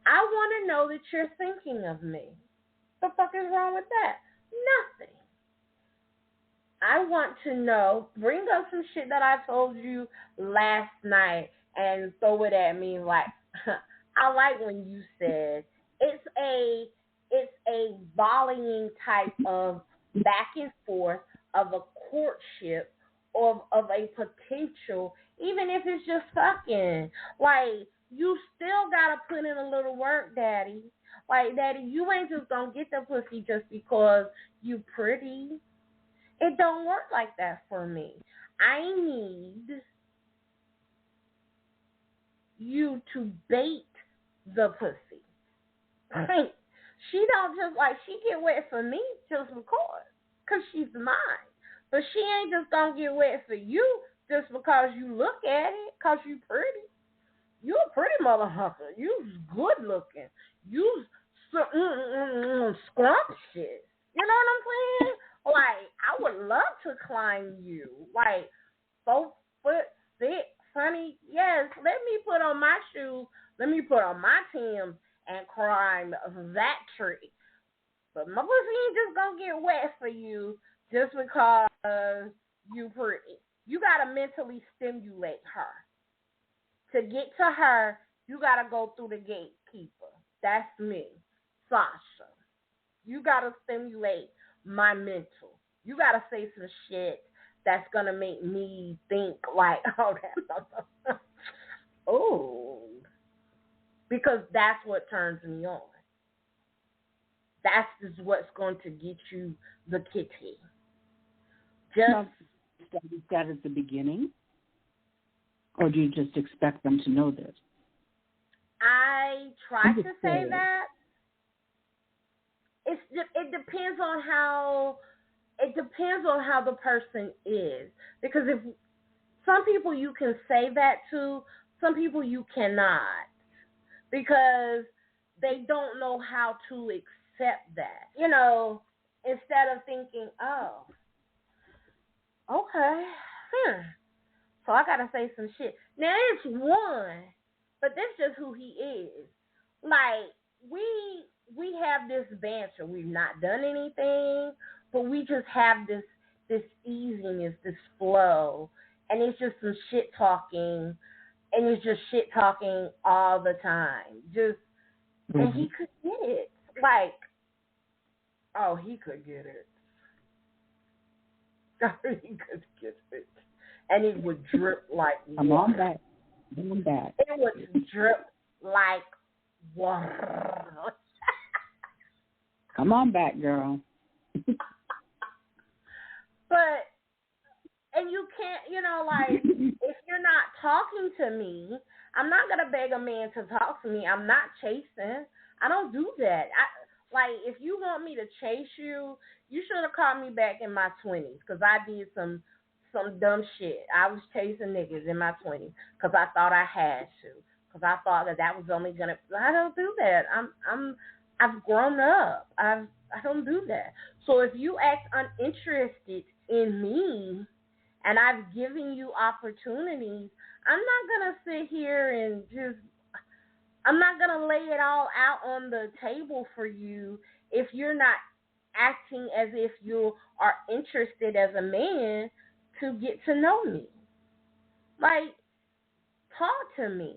I want to know that you're thinking of me. What the fuck is wrong with that? Nothing. I want to know, bring up some shit that I told you last night and throw it at me like, I like when you said, it's a volleying type of back and forth of a courtship of a potential, even if it's just fucking. Like, you still gotta put in a little work, daddy. Like, daddy, you ain't just gonna get the pussy just because you pretty. It don't work like that for me. I need you to bait the pussy. Right? She don't just, like, she get wet for me just because she's mine. But she ain't just gonna get wet for you just because you look at it, because you pretty. You a pretty motherfucker. You good looking. You scrumptious. You know what I'm saying? Like, I would love to climb you. Like, 4'6", honey. Yes, let me put on my shoes. Let me put on my Timbs and climb that tree. But my pussy ain't just gonna get wet for you just because you pretty. You gotta mentally stimulate her. To get to her, you gotta go through the gatekeeper. That's me, Sasha. You gotta stimulate my mental. You gotta say some shit that's gonna make me think like, oh, because that's what turns me on. That's just what's going to get you the kitty. Just studied that at the beginning, or do you just expect them to know this? I try to say that. It depends on how the person is, because if some people you can say that to, some people you cannot, because they don't know how to accept that. Instead of thinking, oh, okay, so I gotta say some shit. Now it's one, but that's just who he is. Like, we have this banter. We've not done anything, but we just have this easiness, this flow, and it's just some shit talking, and it's just shit talking all the time. Just and he could get it. Like, oh, he could get it. He could kiss it. And it would drip like Come water. on back. Come on back. It would drip like water. Come on back, girl. But, and you can't, like, if you're not talking to me, I'm not going to beg a man to talk to me. I'm not chasing. I don't do that. Like, if you want me to chase you, you should have called me back in my 20s, because I did some dumb shit. I was chasing niggas in my 20s because I thought I had to, because I thought that was only going to, I don't do that. I've grown up. I don't do that. So if you act uninterested in me and I've given you opportunities, I'm not going to sit here and I'm not going to lay it all out on the table for you if you're not acting as if you are interested as a man to get to know me. Like, talk to me.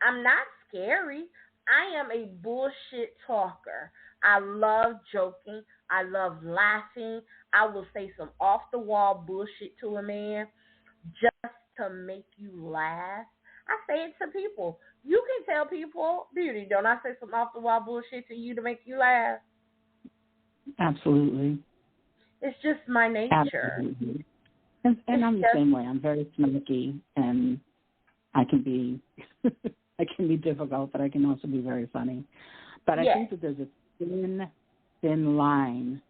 I'm not scary. I am a bullshit talker. I love joking. I love laughing. I will say some off-the-wall bullshit to a man just to make you laugh. I say it to people. You can tell people, Beauty, don't I say some off-the-wall bullshit to you to make you laugh? Absolutely. It's just my nature. Absolutely. And I'm the same way. I'm very smirky, and I can be I can be difficult, but I can also be very funny. But I think that there's a thin line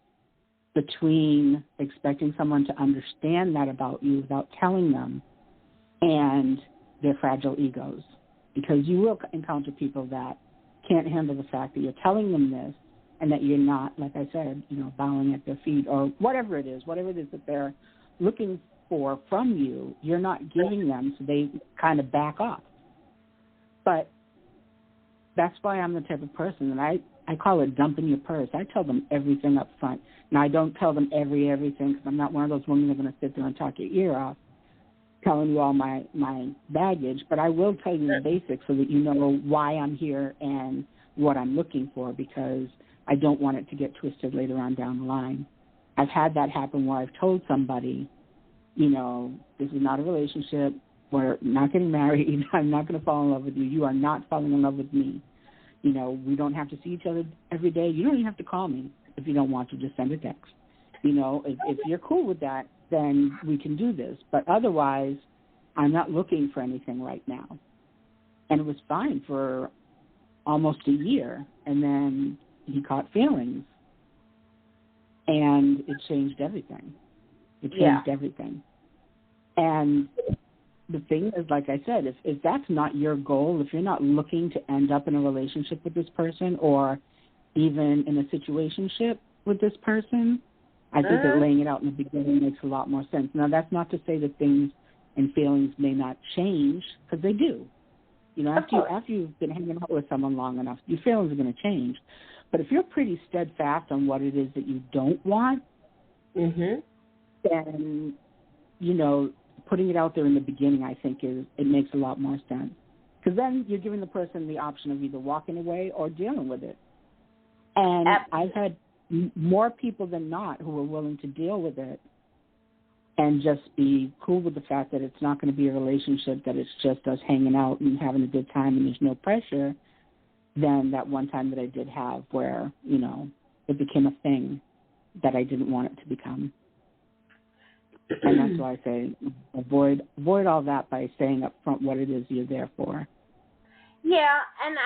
between expecting someone to understand that about you without telling them and their fragile egos. Because you will encounter people that can't handle the fact that you're telling them this and that you're not, like I said, bowing at their feet or whatever it is that they're looking for from you, you're not giving them, so they kind of back off. But that's why I'm the type of person that I call it dumping your purse. I tell them everything up front. Now, I don't tell them everything because I'm not one of those women that are going to sit there and talk your ear off, telling you all my baggage, but I will tell you the basics so that you know why I'm here and what I'm looking for, because I don't want it to get twisted later on down the line. I've had that happen where I've told somebody, this is not a relationship. We're not getting married. I'm not going to fall in love with you. You are not falling in love with me. We don't have to see each other every day. You don't even have to call me if you don't want to. Just send a text. If you're cool with that, then we can do this. But otherwise, I'm not looking for anything right now. And it was fine for almost a year. And then he caught feelings. And it changed everything. It changed everything. And the thing is, like I said, if that's not your goal, if you're not looking to end up in a relationship with this person or even in a situationship with this person, I think that laying it out in the beginning makes a lot more sense. Now, that's not to say that things and feelings may not change, because they do. After you've been hanging out with someone long enough, your feelings are going to change. But if you're pretty steadfast on what it is that you don't want, then, putting it out there in the beginning, I think, it makes a lot more sense. Because then you're giving the person the option of either walking away or dealing with it. And I've had more people than not who are willing to deal with it and just be cool with the fact that it's not going to be a relationship, that it's just us hanging out and having a good time and there's no pressure, than that one time that I did have where, it became a thing that I didn't want it to become. And that's why I say avoid all that by saying up front what it is you're there for. Yeah, and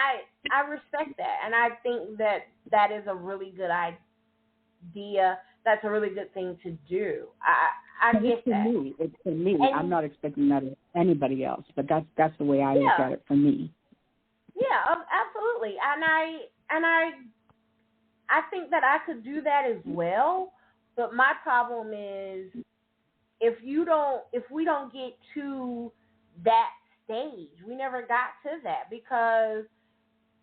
I respect that, and I think that is a really good idea. That's a really good thing to do. I get that. It's for me. And I'm not expecting that of anybody else, but that's the way I look at it for me. Yeah, absolutely. And I think that I could do that as well, but my problem is if we don't get to that stage, we never got to that because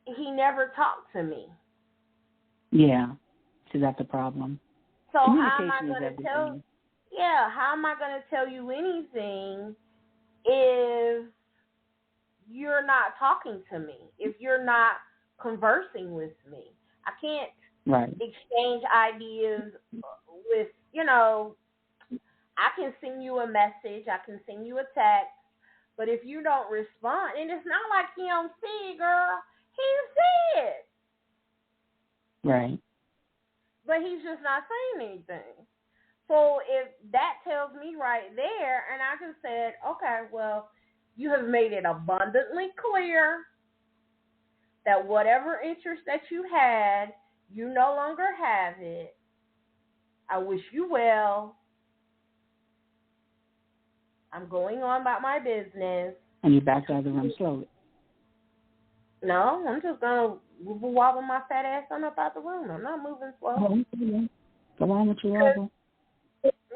he never talked to me. Yeah, so that's a problem. So how am I going to tell? Yeah, how am I going to tell you anything if you're not talking to me? If you're not conversing with me, I can't exchange ideas with I can send you a message, I can send you a text, but if you don't respond, and it's not like he don't see it, girl. He see it. Right. But he's just not saying anything. So if that tells me right there, and I just said, okay, well, you have made it abundantly clear that whatever interest that you had, you no longer have it. I wish you well. I'm going on about my business. And you backed out of the room slowly. No, I'm just going to wobble my fat ass on up out the room. I'm not moving slow. Oh, go on with your wobble.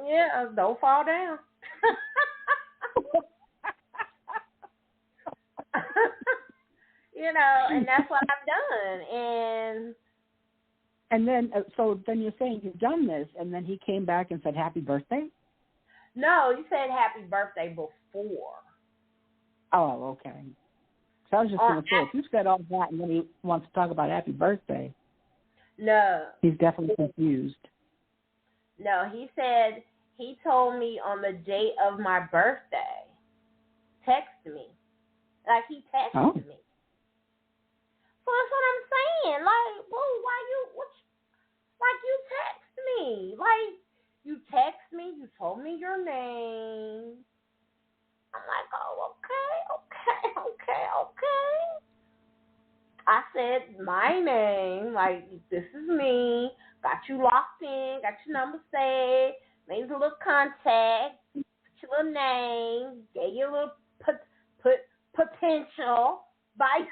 Yeah, don't fall down. You know, and that's what I've done. And then, so then you're saying you've done this, and then he came back and said, happy birthday? No, he said happy birthday before. Oh, okay. So I was just going to say, if you said all that and then he wants to talk about happy birthday, no. He's definitely confused. No, he said he told me on the date of my birthday. Text me. Like, he texted me. So that's what I'm saying. Like, boo, why you, like, you text me. Like, you text me, you told me your name. I'm like, oh, okay. I said my name, like, this is me. Got you locked in, got your number saved, made a little contact, put your little name, gave you a little potential by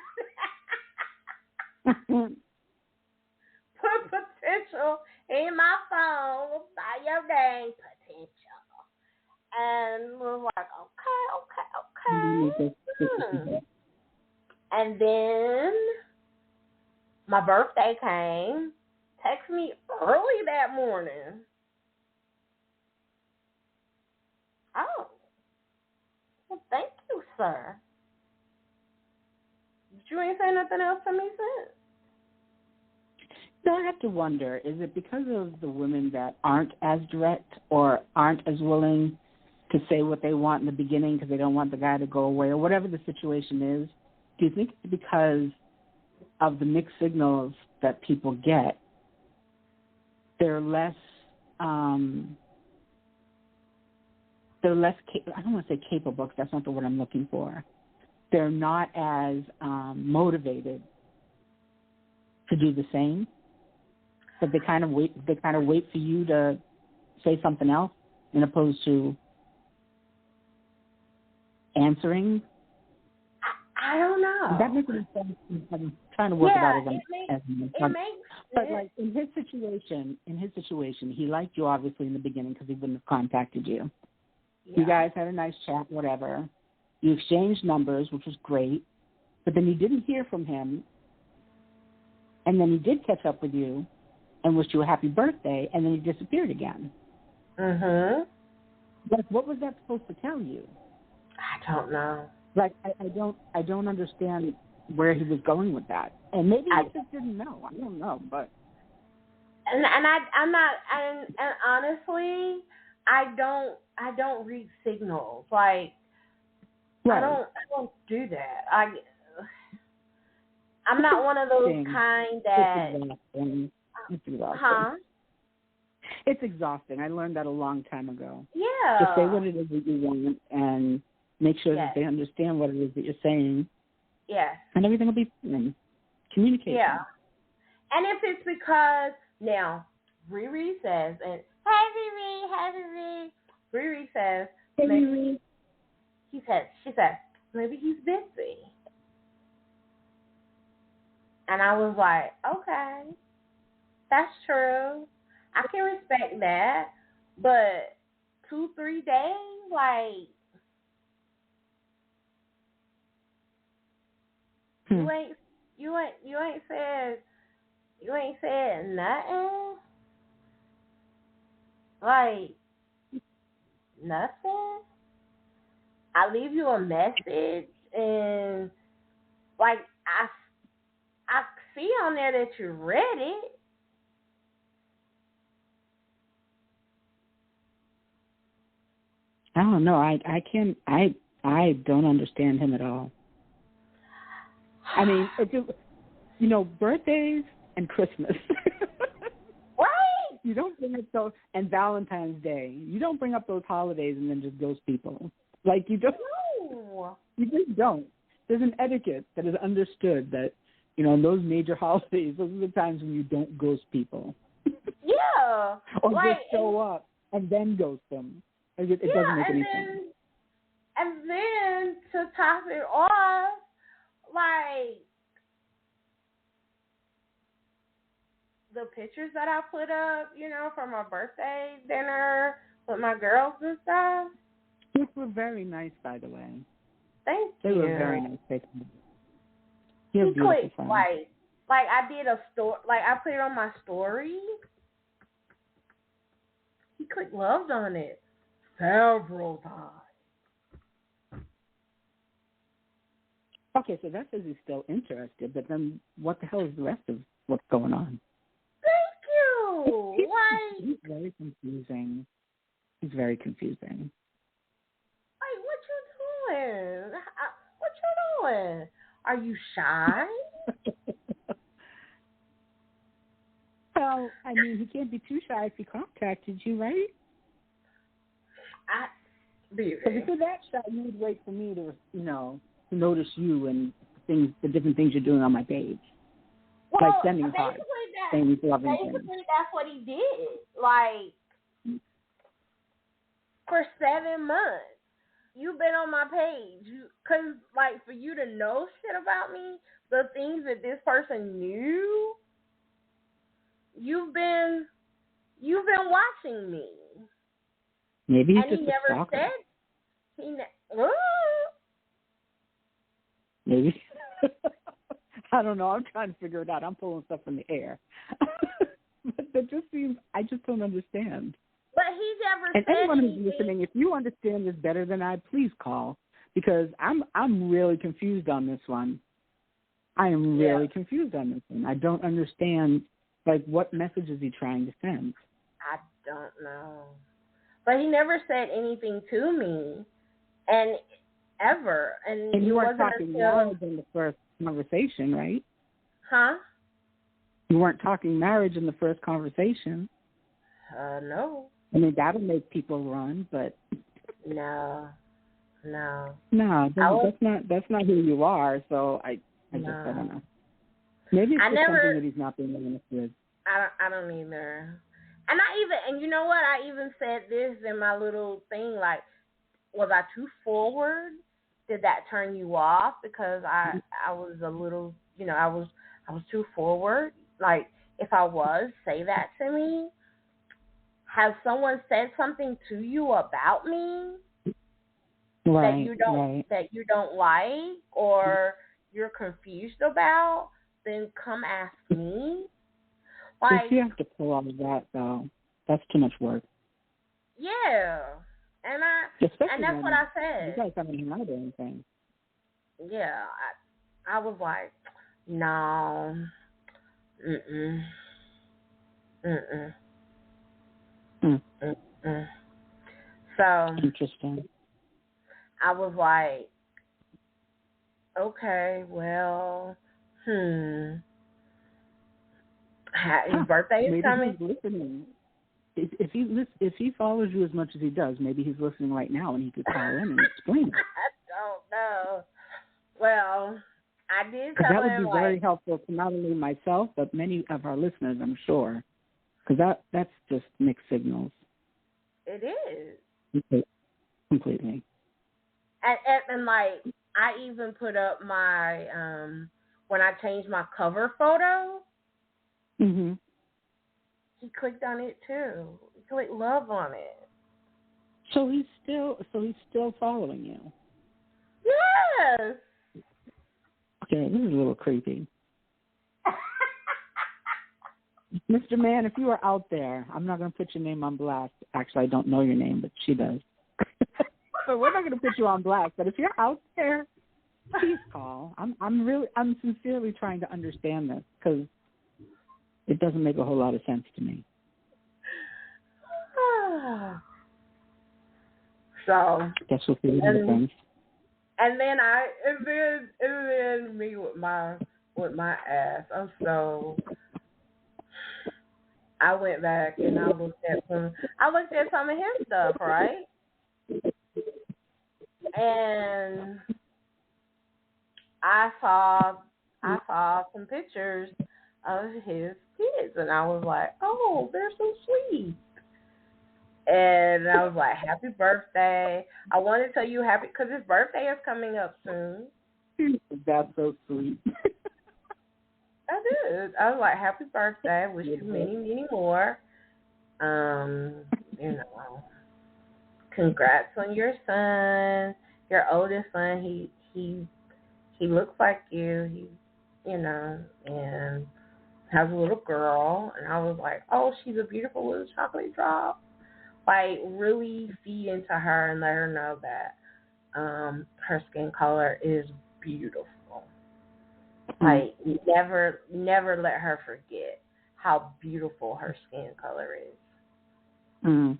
put potential in my phone by your name, potential. And we're like, okay. And then my birthday came. Text me early that morning. Oh. Well, thank you, sir. You ain't say nothing else to me since. So I have to wonder, is it because of the women that aren't as direct or aren't as willing to say what they want in the beginning because they don't want the guy to go away or whatever the situation is? Do you think it's because of the mixed signals that people get? They're less, I don't want to say capable because that's not the word I'm looking for. They're not as motivated to do the same. But they kind of wait for you to say something else as opposed to answering. I don't know. That makes sense. I'm trying to work it out as but like in his situation, he liked you obviously in the beginning because he wouldn't have contacted you. Yeah. You guys had a nice chat, whatever. You exchanged numbers, which was great. But then you didn't hear from him, and then he did catch up with you and wished you a happy birthday, and then he disappeared again. Mm-hmm. Like, what was that supposed to tell you? I don't know. Like, I don't understand where he was going with that. And maybe I just didn't know. I don't know, but. And I'm not. And honestly, I don't read signals. Like, right. I don't do that. I'm not one of those kind that. It's exhausting. Huh? It's exhausting. I learned that a long time ago. Yeah. Just say what it is that you want and make sure that they understand what it is that you're saying. Yes. And everything will be fine. Communication. Yeah. And if it's because, now, Riri says, and hey Riri. Riri says, hey Riri. She said, maybe he's busy. And I was like, okay, that's true. I can respect that. But 2-3 days, like, you ain't said nothing. Like, nothing. I leave you a message and like I see on there that you read it. I don't know. I don't understand him at all. I mean, birthdays and Christmas. Right? You don't bring up those, and Valentine's Day. You don't bring up those holidays and then just ghost people. Like, you don't. No. You just don't. There's an etiquette that is understood that, in those major holidays, those are the times when you don't ghost people. Yeah. Or just show up and then ghost them. It doesn't make any sense. And then to top it off, like, the pictures that I put up, for my birthday dinner with my girls and stuff. Which were very nice, by the way. Thank you. They were very nice pictures. He clicked, like I did a story, like I put it on my story. He clicked loved on it several times. Okay, so that says he's still interested, but then what the hell is the rest of what's going on? Thank you. He's very confusing. He's very confusing. Like, what you doing? What you doing? Are you shy? Well, I mean, he can't be too shy if he contacted you, right? Because if you're that shy, you would wait for me to, to notice you and the different things you're doing on my page. Well, like sending cards, saying he's loving things. Basically, that's what he did. Like, for 7 months, you've been on my page. Because, like, for you to know shit about me, the things that this person knew, you've been watching me. Maybe he's and just he a never stalker. said Maybe. I don't know. I'm trying to figure it out. I'm pulling stuff from the air. But that just seems, I just don't understand. But he never and said anyone anything. who's listening, if you understand this better than I, please call, because I'm really confused on this one. I am really confused on this one. I don't understand, like, what message is he trying to send? I don't know. But he never said anything to me, and ever. And you weren't wasn't talking until... marriage in the first conversation, right? Huh? You weren't talking marriage in the first conversation. No. I mean, that'll make people run, but... No, that's not who you are, so I don't know. Maybe it's just something that he's not being honest with. I don't either. And you know what? I even said this in my little thing, like, was I too forward? Did that turn you off? Because I was a little, I was too forward. Like, if I was, say that to me. Has someone said something to you about me that you don't like or you're confused about? Then come ask me. Like, if you have to pull all of that, though, that's too much work. Yeah, and that's what I said. You guys haven't hung out or anything. Yeah, I was like, no, So interesting. I was like, okay, well, his birthday is coming. He's listening. If he follows you as much as he does, maybe he's listening right now and he could call in and explain it. I don't know. Well, I did tell him. That would be very helpful to not only myself, but many of our listeners, I'm sure. Because that's just mixed signals. It is. Completely. And like, I even put up my, when I changed my cover photo, mm-hmm. He clicked on it too. He clicked love on it. So he's still following you. Yes. Okay, this is a little creepy. Mr. Man, if you are out there, I'm not going to put your name on blast. Actually, I don't know your name, but she does. So we're not going to put you on blast. But if you're out there, please call. I'm sincerely trying to understand this because it doesn't make a whole lot of sense to me. So guess we'll see what happens. And then me with my ass. I went back and I looked at some of his stuff, right? And I saw some pictures of his kids, and I was like, oh, they're so sweet. And I was like, happy birthday. I want to tell you happy, because his birthday is coming up soon. That's so sweet. I did. I was like, happy birthday. Wish you many, many more. Congrats on your son, your oldest son. He looks like you. And has a little girl. And I was like, oh, she's a beautiful little chocolate drop. Like, really feed into her and let her know that her skin color is beautiful. Like, never let her forget how beautiful her skin color is. Mm.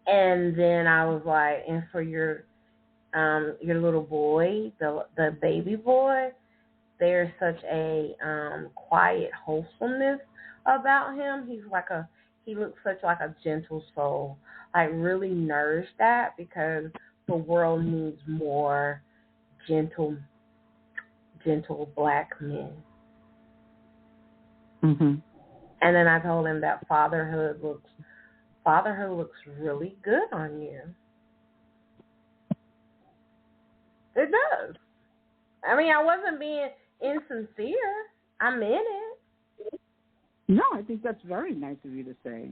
And then I was like, and for your little boy, the baby boy, there's such a quiet wholesomeness about him. He looks such like a gentle soul. Like, really nourish that, because the world needs more gentle black men. Mm-hmm. And then I told him that fatherhood looks really good on you. It does. I mean, I wasn't being insincere. I meant it. No, I think that's very nice of you to say.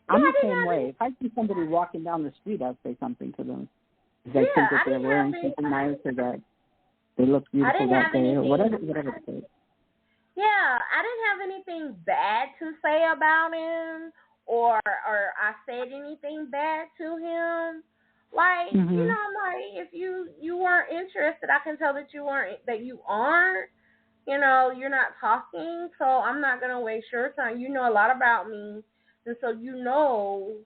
I'm the same way. If I see somebody walking down the street, I'll say something to them. If I think that they're wearing something nice, or that they look beautiful that day, or whatever it is. Yeah, I didn't have anything bad to say about him, or I said anything bad to him. Like, mm-hmm. Like, if you weren't interested, I can tell that you aren't. You're not talking, so I'm not gonna waste your time. You know a lot about me, and so you know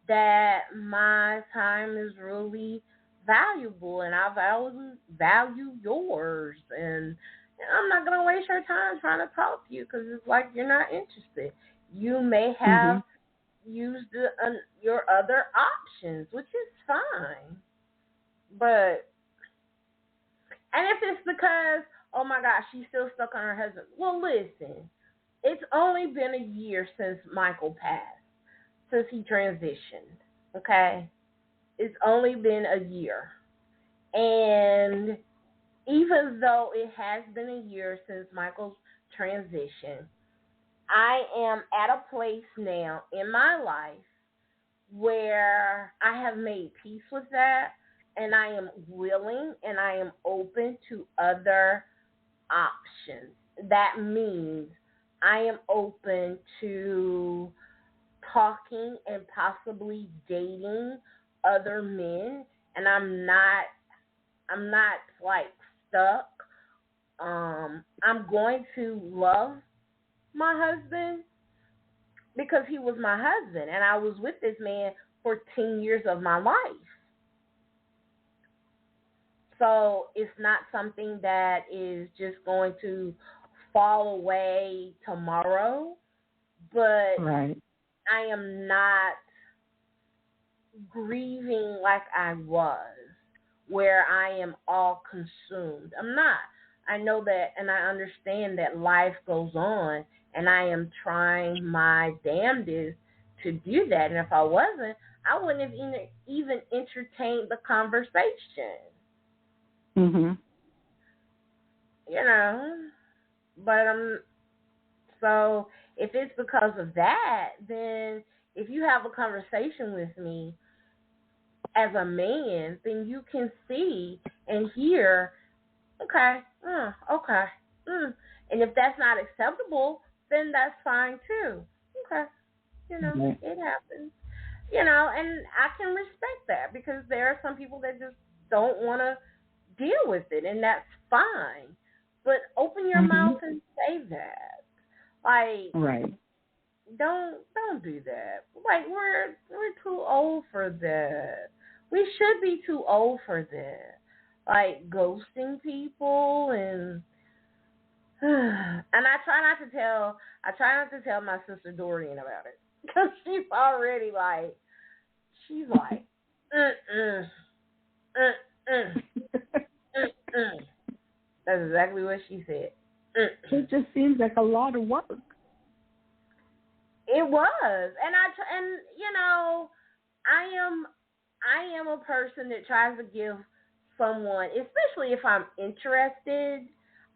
that my time is really valuable, and I value yours, and I'm not gonna waste your time trying to talk to you, because it's like you're not interested. You may have used your other options, which is fine, but. And if it's because, oh my gosh, she's still stuck on her husband. Well, listen, it's only been a year since Michael passed, since he transitioned, okay? It's only been a year. And even though it has been a year since Michael's transition, I am at a place now in my life where I have made peace with that. And I am willing and I am open to other options. That means I am open to talking and possibly dating other men, and I'm not like stuck. I'm going to love my husband because he was my husband, and I was with this man for 10 years of my life. So it's not something that is just going to fall away tomorrow, but right. I am not grieving like I was, where I am all consumed. I'm not. I know that, and I understand that life goes on, and I am trying my damnedest to do that. And if I wasn't, I wouldn't have even entertained the conversation. Mm-hmm. But so if it's because of that, then if you have a conversation with me as a man, then you can see and hear, okay, and if that's not acceptable, then that's fine too. Okay, It happens. And I can respect that, because there are some people that just don't want to deal with it, and that's fine. But open your mouth and say that. Like, right. don't do that. Like, we're too old for that. We should be too old for that. Like, ghosting people and I try not to tell my sister Dorian about it, because she's already like, mm-mm, mm-mm, mm-mm. That's exactly what she said. Mm-mm. It just seems like a lot of work. It was, and you know, I am a person that tries to give someone, especially if I'm interested,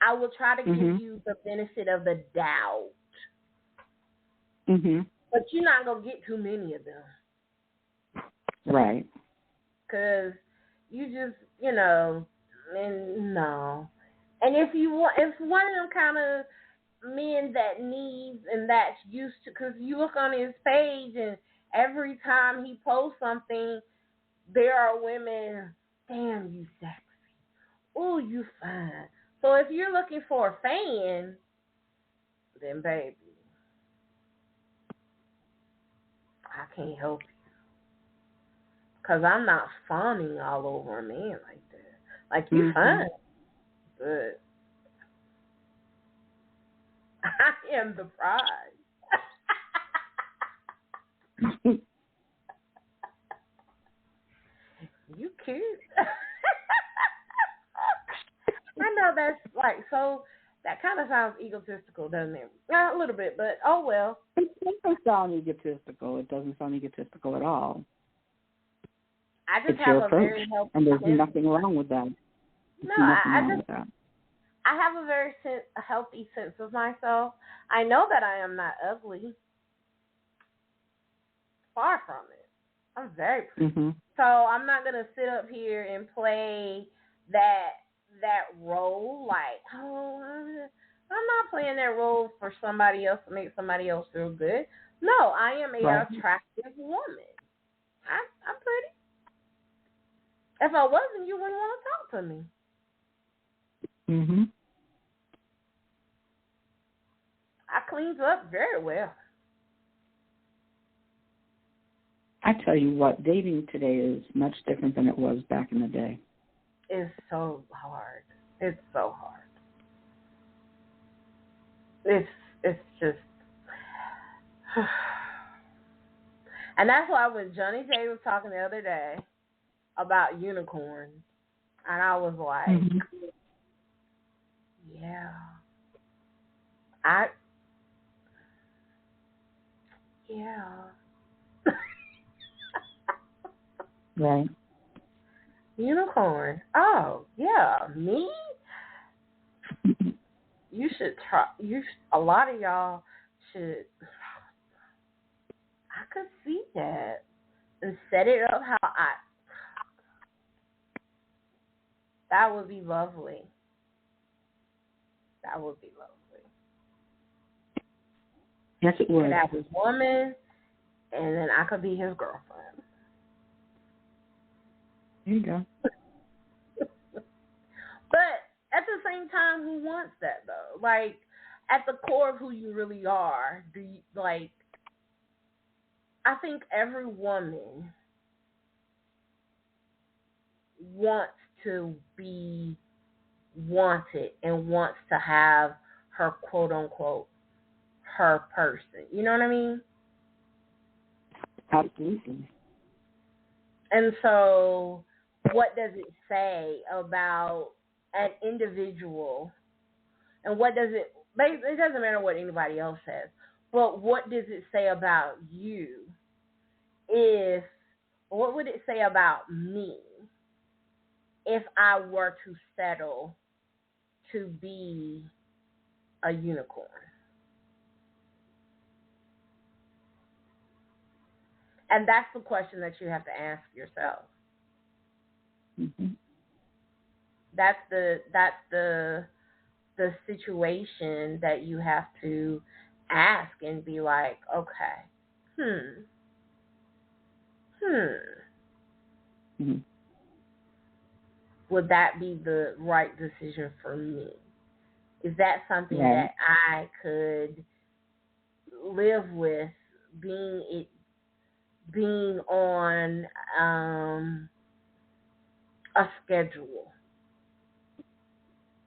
I will try to give you the benefit of the doubt. But you're not gonna get too many of them, right? Because you just, you know, and no. And if one of them kind of men that needs and that's used to, because you look on his page and every time he posts something, there are women, damn, you sexy. Oh, you fine. So if you're looking for a fan, then baby, I can't help you. Because I'm not fawning all over a man like that. Like, you fine. But I am the prize. You cute. I know that's like, so that kind of sounds egotistical, doesn't it? A little bit, but oh well. It doesn't sound egotistical. It doesn't sound egotistical at all. I just it's have your a approach, very healthy and there's sense. nothing wrong with that. I have a very healthy sense of myself. I know that I am not ugly. Far from it. I'm very pretty. So I'm not going to sit up here and play that role like, oh, I'm not playing that role for somebody else to make somebody else feel good. No, I am a attractive woman. I'm pretty. If I wasn't, you wouldn't want to talk to me. I cleans up very well. I tell you what, dating today is much different than it was back in the day. It's so hard. It's so hard. It's just, and that's why when Johnny J was talking the other day about unicorns, and I was like, yeah, Right. Unicorn. Oh, yeah, me? You should try. A lot of y'all should. I could see that and set it up how that would be lovely. That would be lovely. Yes, it would. And have his woman, and then I could be his girlfriend. There you go. But at the same time, who wants that though? Like, at the core of who you really are, do you like? I think every woman wants to be wanted and wants to have her quote unquote her person. You know what I mean? Absolutely. And so, what does it say about an individual? And what does it? It doesn't matter what anybody else says, but what does it say about you? What would it say about me if I were to settle to be a unicorn? And that's the question that you have to ask yourself. That's the situation that you have to ask and be like, okay, would that be the right decision for me? Is that something that I could live with being on a schedule.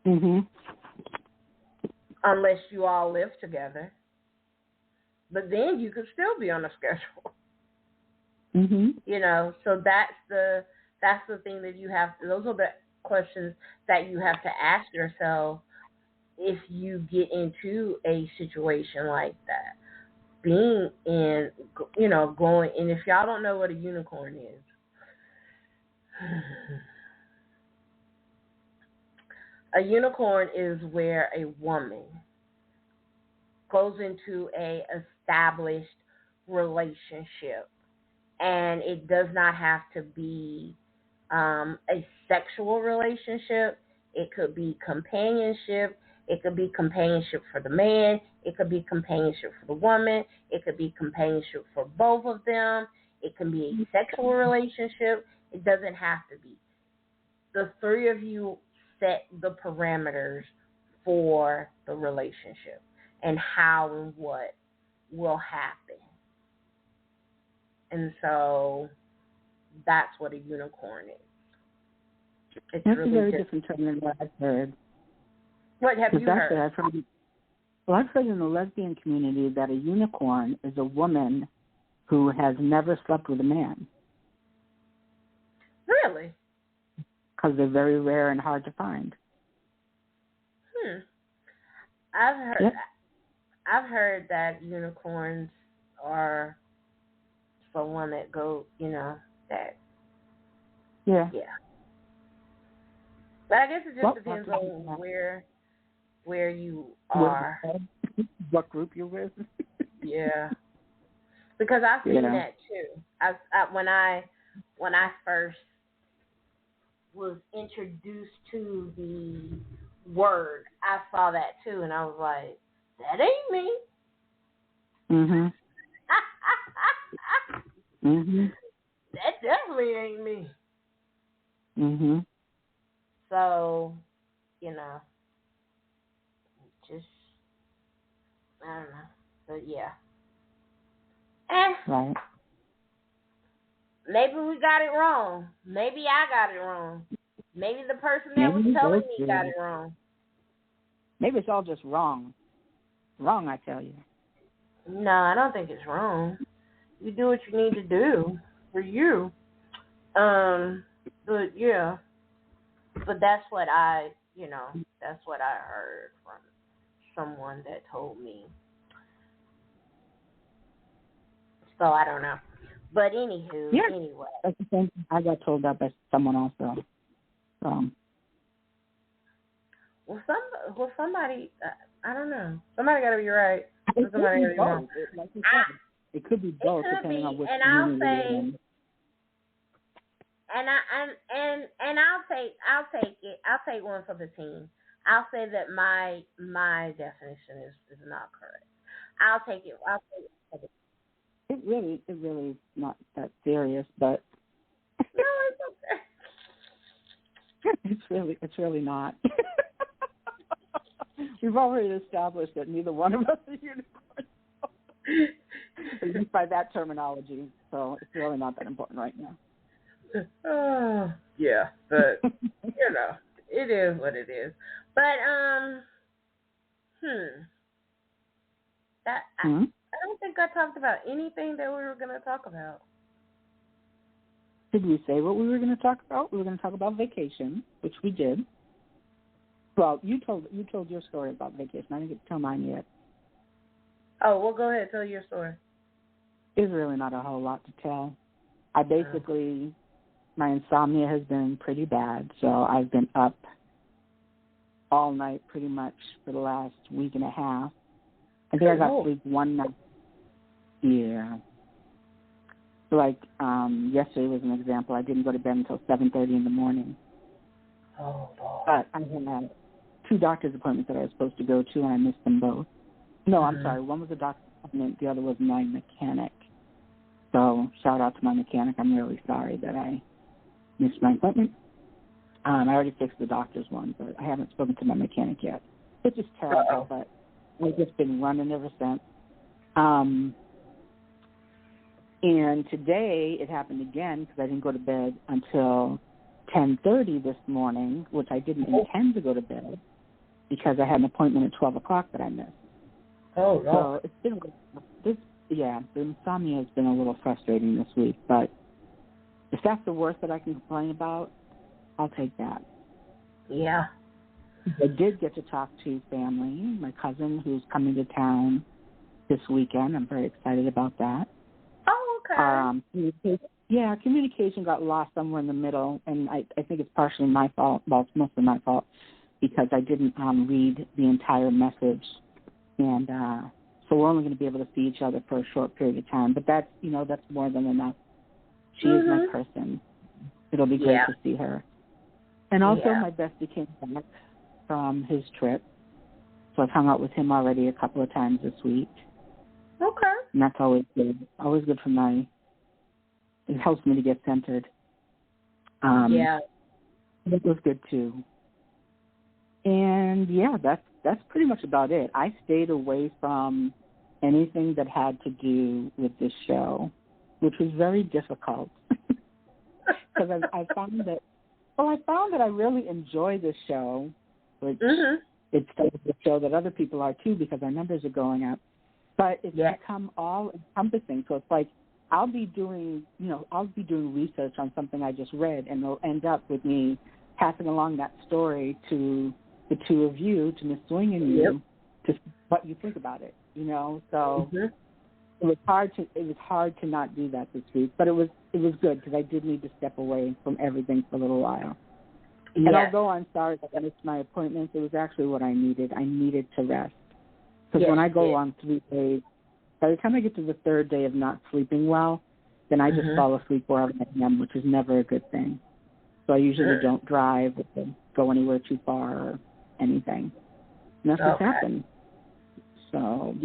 Mhm. Unless you all live together. But then you could still be on a schedule. Mhm. You know, so that's the thing that you have to, those are the questions that you have to ask yourself if you get into a situation like that. Being in, you know, going, and if y'all don't know what a unicorn is, a unicorn is where a woman goes into a established relationship, and it does not have to be a sexual relationship. It could be companionship. It could be companionship for the man. It could be companionship for the woman. It could be companionship for both of them. It can be a sexual relationship. It doesn't have to be. The three of you set the parameters for the relationship and how and what will happen. And so that's what a unicorn is. It's That's really a very different term than what I've heard. What have you heard? I've heard in the lesbian community that a unicorn is a woman who has never slept with a man. Really? Because they're very rare and hard to find. I've heard that unicorns are someone that go, you know, that. Yeah. Yeah. But I guess it just depends on where you are. What group you're with. Yeah. Because I've seen that too. When I first was introduced to the word, I saw that too, and I was like, that ain't me. Mhm. Mhm. That definitely ain't me. Mhm. So, you know, just, I don't know. But yeah. Right. Maybe we got it wrong. Maybe I got it wrong. Maybe the person that was telling me got it wrong. Maybe it's all just wrong. Wrong, I tell you. No, I don't think it's wrong. You do what you need to do for you. But yeah. But that's what that's what I heard from someone that told me. So I don't know. But anywho, anyway. That's the same thing. I got told that by someone also. Well, somebody, I don't know. Somebody got to be right. It Somebody got to could be be wrong. Like you said, it could be both depending on which community you're in. And I'll take it. I'll take one for the team. I'll say that my definition is not correct. I'll take it. It really is not that serious, but no, it's okay. It's really not. We've already established that neither one of us is unicorns, at least by that terminology. So it's really not that important right now. Yeah, but it is what it is. But I don't think I talked about anything that we were going to talk about. Did we say what we were going to talk about? We were going to talk about vacation, which we did. Well, you told your story about vacation. I didn't get to tell mine yet. Oh, well, go ahead. Tell your story. There's really not a whole lot to tell. I basically, my insomnia has been pretty bad, so I've been up all night pretty much for the last week and a half. I think I got sleep one night. Yeah. Like yesterday was an example. I didn't go to bed until 7:30 in the morning. Oh, boy. But I had 2 doctor's appointments that I was supposed to go to, and I missed them both. No, I'm sorry. One was a doctor's appointment. The other was my mechanic. So shout out to my mechanic. I'm really sorry that I missed my appointment. I already fixed the doctor's one, but I haven't spoken to my mechanic yet. It's just terrible, but we've just been running ever since. And today it happened again because I didn't go to bed until 10:30 this morning, which I didn't intend to go to bed because I had an appointment at 12 o'clock that I missed. Oh, no. So it's been the insomnia has been a little frustrating this week, but if that's the worst that I can complain about, I'll take that. Yeah. I did get to talk to family, my cousin who's coming to town this weekend. I'm very excited about that. Oh, okay. Communication got lost somewhere in the middle, and I think it's partially my fault. Well, it's mostly my fault because I didn't read the entire message, and so we're only going to be able to see each other for a short period of time. But that's more than enough. She is my person. It'll be great to see her. And also my bestie came back from his trip, so I've hung out with him already a couple of times this week. Okay. And that's always good. Always good for it helps me to get centered. It was good too. And that's pretty much about it. I stayed away from anything that had to do with this show, which was very difficult because I found that I really enjoy this show, which it's a show that other people are too because our numbers are going up. But it's become all encompassing. So it's like I'll be doing research on something I just read, and it'll end up with me passing along that story to the two of you, to MrzSwing and you, to what you think about it. So it was hard to not do that this week, but it was good because I did need to step away from everything for a little while. Yes. And although I'm sorry that I missed my appointments, it was actually what I needed. I needed to rest. Because when I go on 3 days, by the time I get to the third day of not sleeping well, then I just fall asleep wherever I am, which is never a good thing. So I usually don't drive or go anywhere too far or anything. And that's what's happened. So, I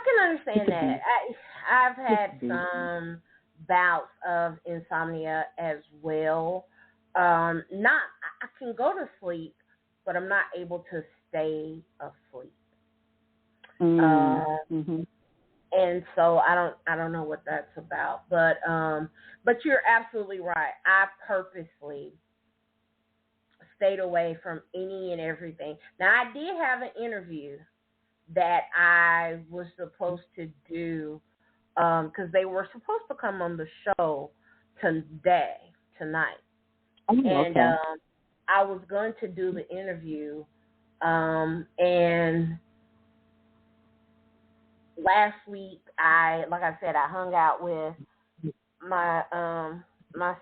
can understand that. I've had some bouts of insomnia as well. I can go to sleep, but I'm not able to stay asleep. And so I don't know what that's about, but you're absolutely right. I purposely stayed away from any and everything. Now I did have an interview that I was supposed to do because they were supposed to come on the show tonight. And I was going to do the interview, and last week I hung out with my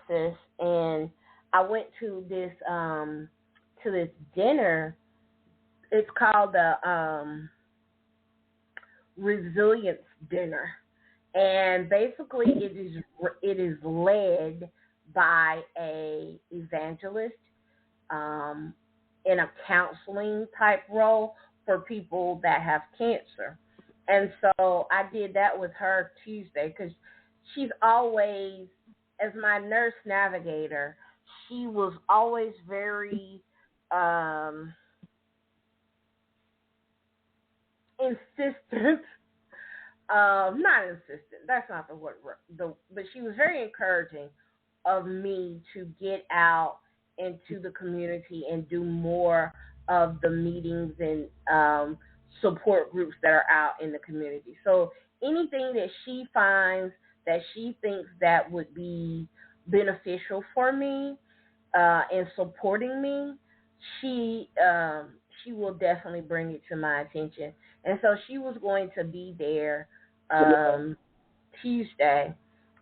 sis, and I went to this dinner. It's called the Resilience Dinner, and basically it is led by a evangelist in a counseling type role for people that have cancer. And so I did that with her Tuesday because she's always, as my nurse navigator, she was always very insistent. Not insistent, that's not the word, but she was very encouraging of me to get out into the community and do more of the meetings and support groups that are out in the community. So anything that she finds that she thinks that would be beneficial for me and supporting me, she will definitely bring it to my attention. And so she was going to be there Tuesday,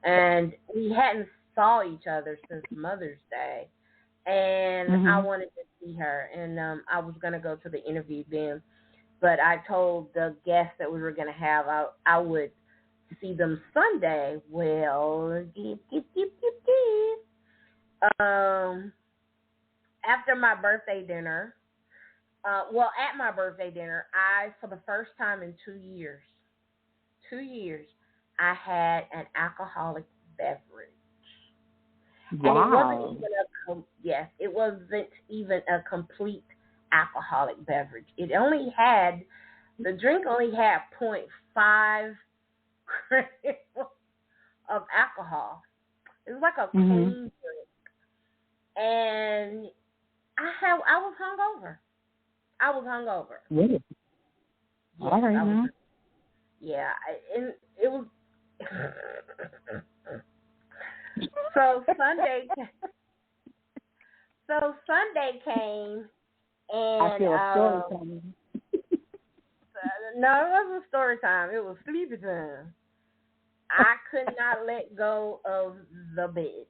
and we hadn't saw each other since Mother's Day, and I wanted to see her, and I was going to go to the interview then, but I told the guests that we were going to have I would see them Sunday. Well, after my birthday dinner, at my birthday dinner, I, for the first time in 2 years, I had an alcoholic beverage. Wow. And it wasn't even a complete alcoholic beverage. It only had The drink only had 0.5 grams of alcohol. It was like a clean drink, and I was hungover. Really? Yes, All right, now. Yeah, and it was. So Sunday came, and I feel a story coming. no, it wasn't story time. It was sleepy time. I could not let go of the bed,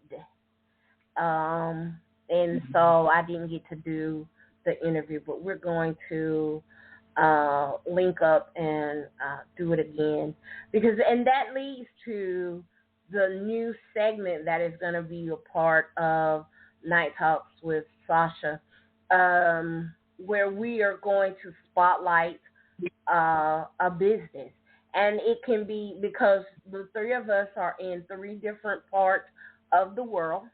and so I didn't get to do the interview. But we're going to link up and do it again and that leads to the new segment that is going to be a part of Night Talks with Sasha, where we are going to spotlight a business. And it can be because the three of us are in three different parts of the world.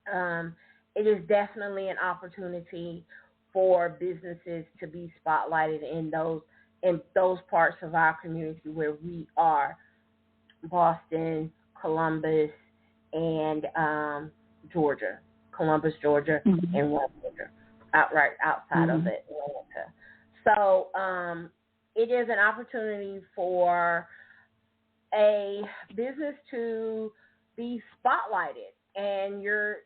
It is definitely an opportunity for businesses to be spotlighted in those parts of our community where we are. Boston, Columbus, and Georgia. Columbus, Georgia, and West Georgia, outside of Atlanta. So it is an opportunity for a business to be spotlighted, and you're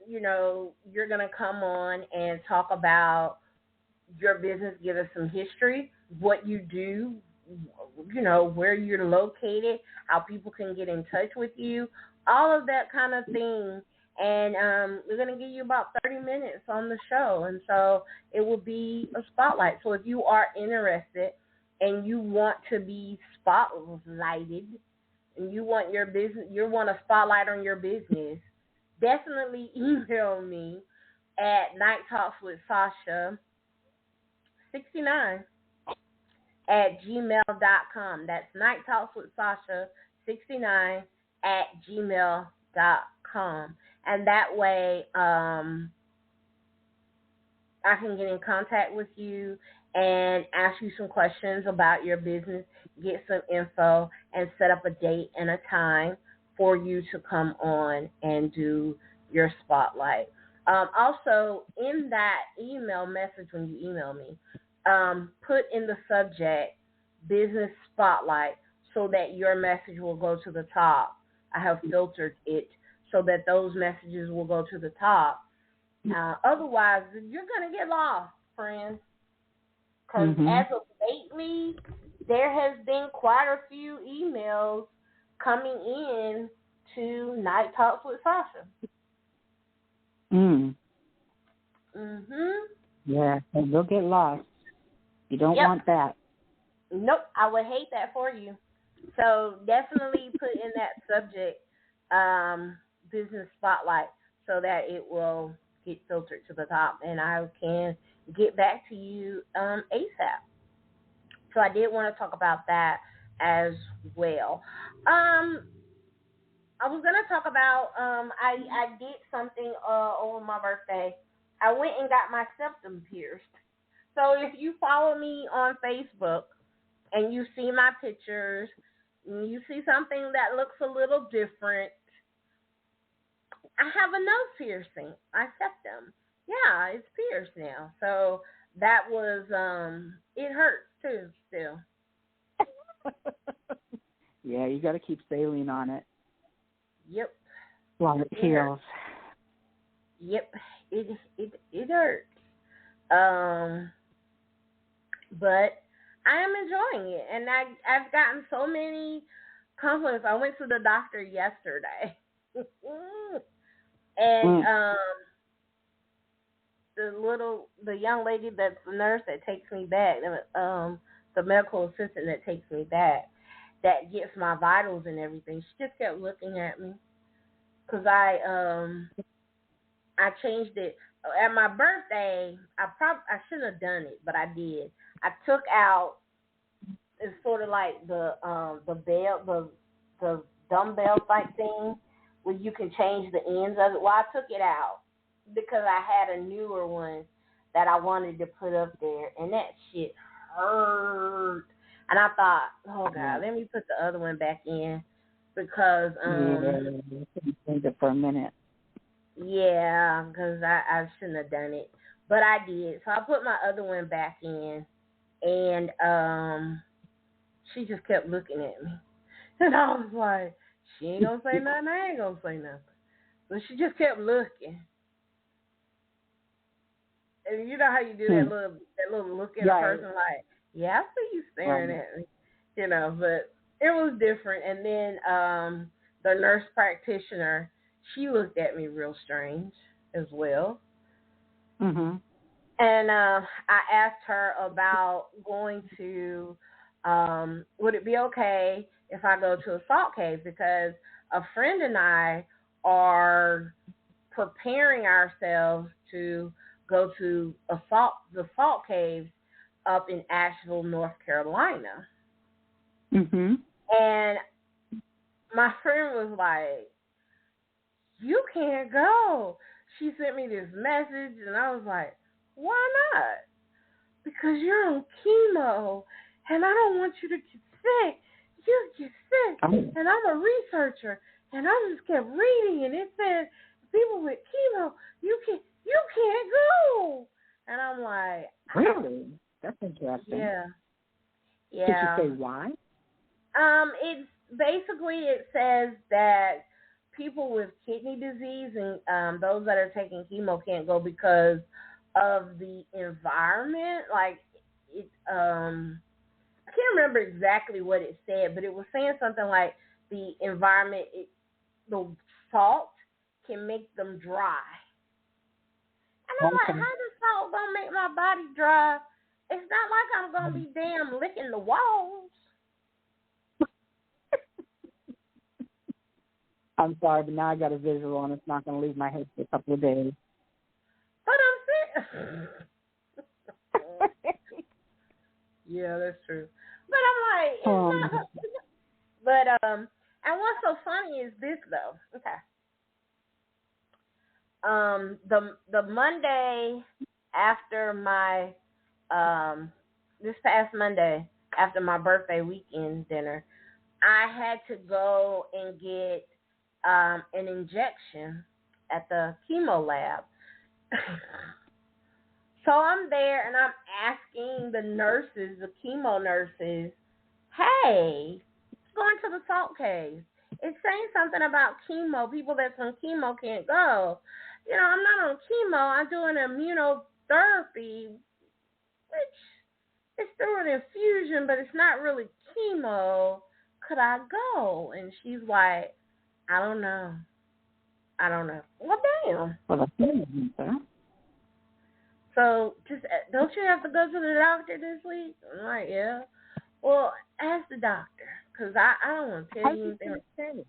gonna come on and talk about your business, give us some history, what you do, where you're located, how people can get in touch with you, all of that kind of thing. And we're going to give you about 30 minutes on the show. And so it will be a spotlight. So if you are interested and you want to be spotlighted and you want a spotlight on your business, definitely email me at nighttalkswithsasha69 at gmail.com. That's nighttalkswithsasha69 at gmail.com. And that way I can get in contact with you and ask you some questions about your business, get some info, and set up a date and a time for you to come on and do your spotlight. Also, in that email message when you email me, put in the subject business spotlight so that your message will go to the top. I have filtered it so that those messages will go to the top. Otherwise, you're going to get lost, friends. Because as of lately, there has been quite a few emails coming in to Night Talks with Sasha. Yeah, and they'll get lost. You don't want that. Nope, I would hate that for you. So definitely put in that subject business spotlight so that it will get filtered to the top and I can get back to you ASAP. So I did want to talk about that as well. I was going to talk about, I did something over my birthday. I went and got my septum pierced. So if you follow me on Facebook and you see my pictures, and you see something that looks a little different, I have a nose piercing. My septum. Yeah, it's pierced now. So that was, it hurts too still. Yeah, you got to keep saline on it. Yep. While it heals. Yep, it hurts. But I am enjoying it, and I've gotten so many compliments. I went to the doctor yesterday, and the young lady that's the nurse that takes me back, the medical assistant that takes me back, that gets my vitals and everything, she just kept looking at me because I changed it at my birthday. I shouldn't have done it, but I did. I took out, it's sort of like the dumbbell type thing where you can change the ends of it. Well, I took it out because I had a newer one that I wanted to put up there, and that shit hurt. And I thought, oh God, let me put the other one back in because think it for a minute. Yeah, because I shouldn't have done it, but I did. So I put my other one back in, and she just kept looking at me, and I was like, she ain't gonna say nothing. I ain't gonna say nothing. But she just kept looking. And you know how you do that little look at a person like, yeah, I see you staring at me, you know. But it was different. And then the nurse practitioner, she looked at me real strange as well. Mhm. And I asked her about going to, would it be okay if I go to a salt cave, because a friend and I are preparing ourselves to go to the salt caves up in Asheville, North Carolina. Mhm. And my friend was like, you can't go. She sent me this message, and I was like, why not? Because you're on chemo, and I don't want you to get sick. You get sick, and I'm a researcher, and I just kept reading, and it said people with chemo, you can't go. And I'm like, really? That's interesting. Yeah. Did she say why? It's basically, it says that people with kidney disease and those that are taking chemo can't go because of the environment. Like, it, I can't remember exactly what it said, but it was saying something like the environment, the salt can make them dry. And I'm like, how does salt gonna make my body dry? It's not like I'm gonna be damn licking the walls. I'm sorry, but now I got a visual, and it's not going to leave my head for a couple of days. But I'm serious. Yeah, that's true. But I'm like, it's not. But and what's so funny is this though. Okay. The Monday after my this past Monday after my birthday weekend dinner, I had to go and get an injection at the chemo lab. So I'm there and I'm asking the nurses, the chemo nurses, hey, going to the salt cave. It's saying something about chemo. People that's on chemo can't go. You know, I'm not on chemo. I'm doing immunotherapy, which is through an infusion, but it's not really chemo. Could I go? And she's like, I don't know. Well, damn. Well, that's amazing, sir. So, just don't you have to go to the doctor this week? I'm like, yeah. Well, ask the doctor, because I don't want to tell you anything.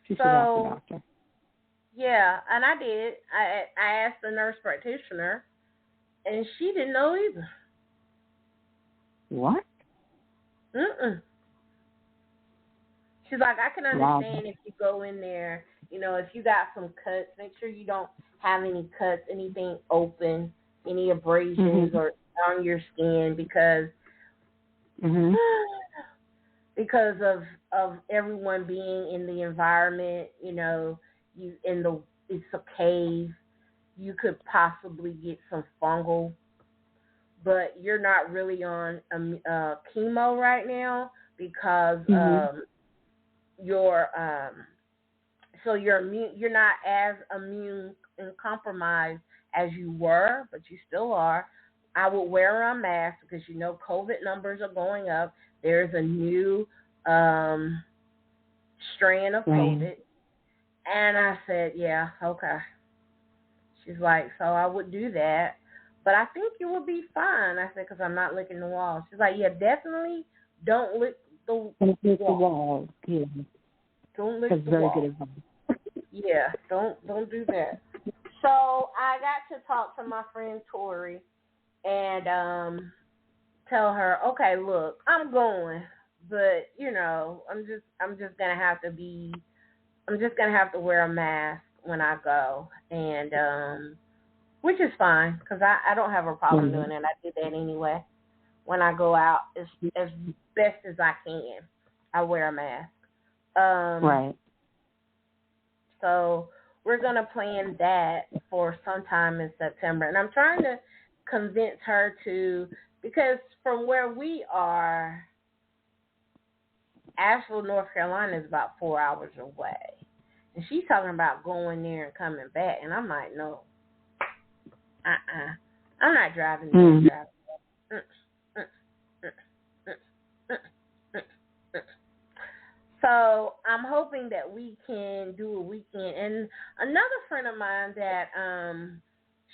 She should ask the doctor. Yeah, and I did. I asked the nurse practitioner, and she didn't know either. What? She's like, I can understand if you go in there, you know, if you got some cuts, make sure you don't have any cuts, anything open, any abrasions or on your skin, because of everyone being in the environment, you know, it's a cave, you could possibly get some fungal, but you're not really on chemo right now because you're not as immune and compromised as you were, but you still are. I would wear a mask because you know COVID numbers are going up. There's a new strain of COVID. And I said, yeah, okay. She's like, so I would do that, but I think you will be fine. I said, because I'm not licking the walls. She's like, yeah, definitely don't lick the walls. Yeah. Don't lick That's the very walls. good advice. Yeah, don't do that. So I got to talk to my friend Tori and tell her, okay, look, I'm going, but you know, I'm just gonna have to wear a mask when I go, and which is fine because I don't have a problem doing it. I do that anyway. When I go out, as best as I can, I wear a mask. Right. So we're going to plan that for sometime in September. And I'm trying to convince her to, because from where we are, Asheville, North Carolina is about 4 hours away. And she's talking about going there and coming back. And I'm like, no. I'm not driving there. So I'm hoping that we can do a weekend. And another friend of mine that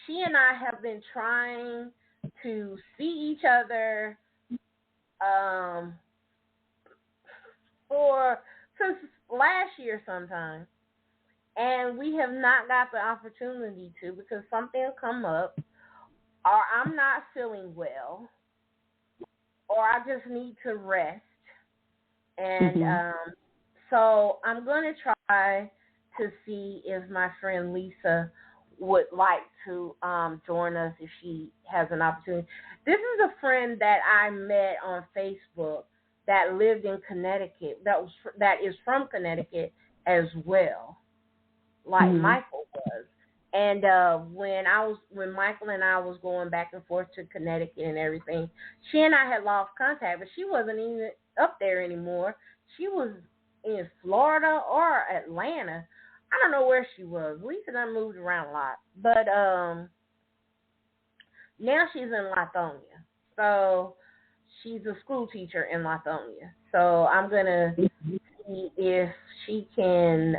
she and I have been trying to see each other since last year sometime. And we have not got the opportunity to because something will come up, or I'm not feeling well, or I just need to rest. And so I'm going to try to see if my friend Lisa would like to join us if she has an opportunity. This is a friend that I met on Facebook that lived in Connecticut, that is from Connecticut as well, like Michael was. And when Michael and I was going back and forth to Connecticut and everything, she and I had lost contact, but she wasn't even up there anymore. She was in Florida or Atlanta. I don't know where she was. Lisa done moved around a lot. But now she's in Lithonia. So she's a school teacher in Lithonia. So I'm going to see if she can,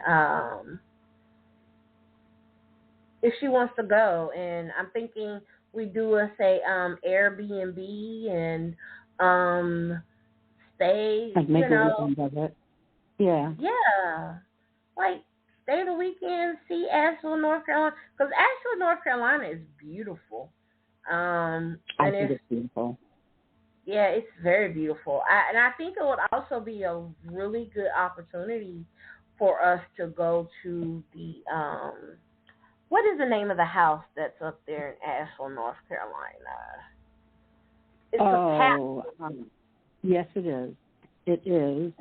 if she wants to go. And I'm thinking we do Airbnb and stay, like make a weekend of it. Yeah. Yeah. Like stay the weekend, see Asheville, North Carolina. Because Asheville, North Carolina is beautiful. I think it's beautiful. Yeah, it's very beautiful. And I think it would also be a really good opportunity for us to go to the, what is the name of the house that's up there in Asheville, North Carolina? It's yes, it is. It is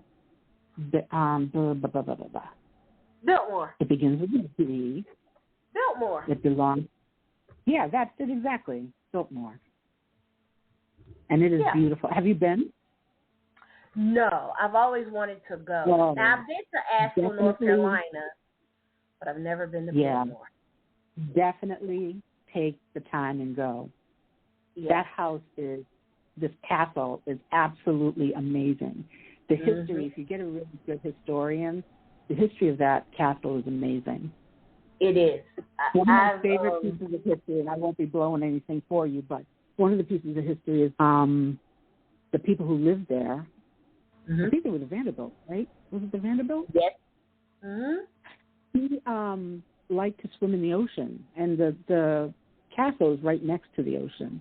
Biltmore. It begins with a B. Biltmore. It belongs. Yeah, that's it exactly. Biltmore. And it is beautiful. Have you been? No, I've always wanted to go. Well, now, I've been to Asheville, North Carolina, but I've never been to Biltmore. Definitely take the time and go. Yeah. This castle is absolutely amazing. The history, if you get a really good historian, the history of that castle is amazing. It is. One of my favorite pieces of history, and I won't be blowing anything for you, but one of the pieces of history is the people who lived there. I think they were the Vanderbilts, right? Was it the Vanderbilts? Yes. He liked to swim in the ocean, and the castle is right next to the ocean.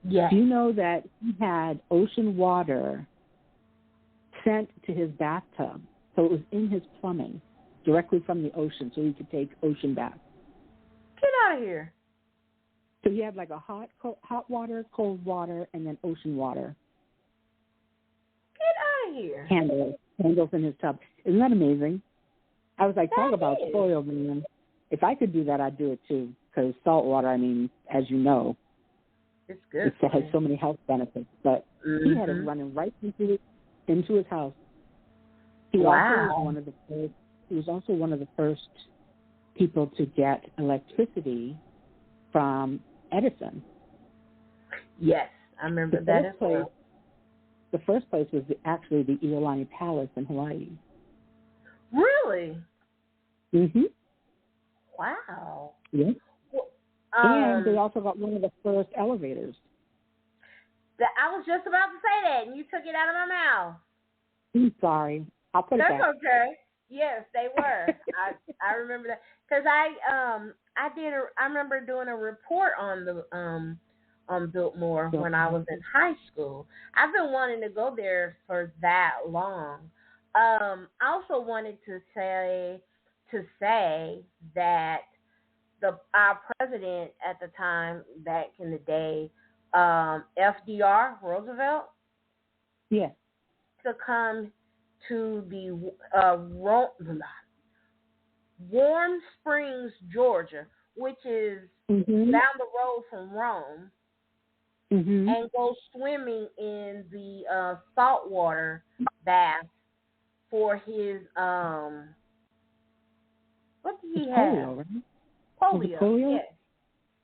Yes. Do you know that he had ocean water sent to his bathtub? So it was in his plumbing, directly from the ocean, so he could take ocean baths. Get out of here. So he had like a hot water, cold water, and then ocean water. Get out of here. Candles in his tub. Isn't that amazing? I was like, talk about spoiled, man. If I could do that, I'd do it too. Because salt water, I mean, as you know, it's good. It has so many health benefits. But he had it running right into his house. He was also one of the first people to get electricity from Edison. Yes, I remember that as well. The first place was actually the Iolani Palace in Hawaii. Really? Wow. Yes. And they also got one of the first elevators. I was just about to say that, and you took it out of my mouth. I'm sorry. I'll put it back. That's okay. Yes, they were. I remember that because I remember doing a report on the Biltmore when I was in high school. I've been wanting to go there for that long. I also wanted to say that our president at the time, back in the day, FDR Roosevelt, Yeah. to come to the Warm Springs, Georgia, which is Mm-hmm. down the road from Rome, Mm-hmm. and go swimming in the saltwater bath for his what did he have? Polio, right? Polio. Polio? Yes.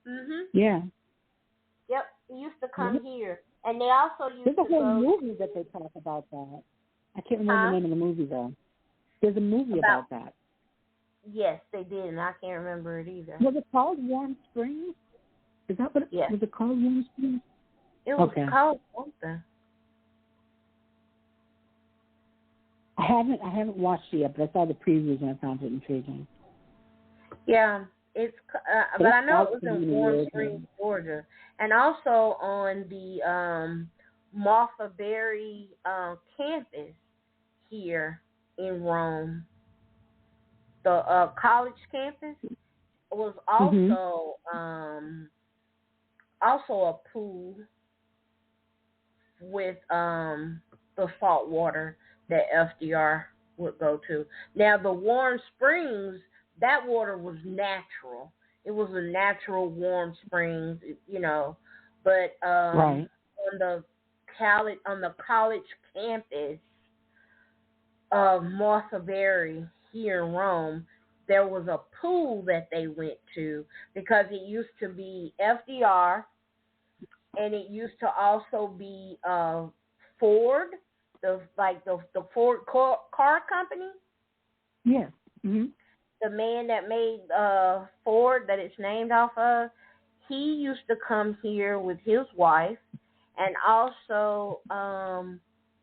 Mhm. Yeah. Yep. He used to come here, and they also used There's a to whole go. movie that they talk about that. I can't remember the name of the movie though. There's a movie about that. Yes, they did, and I can't remember it either. Was it called Warm Springs? Is that what? Yes. Was it called Warm Springs? It was Okay. called something. I haven't watched it yet, but I saw the previews and I found it intriguing. Yeah, it's but I know it was in Warm Springs, Georgia, and also on the Martha Berry campus here in Rome. The college campus was also also a pool with the salt water that FDR would go to. Now the Warm Springs, that water was natural. It was a natural warm springs, you know. But right. on the college campus of Martha Berry here in Rome, there was a pool that they went to because it used to be FDR, and it used to also be Ford, the Ford car company. Yeah. Mm-hmm. The man that made Ford, that it's named off of, he used to come here with his wife, and also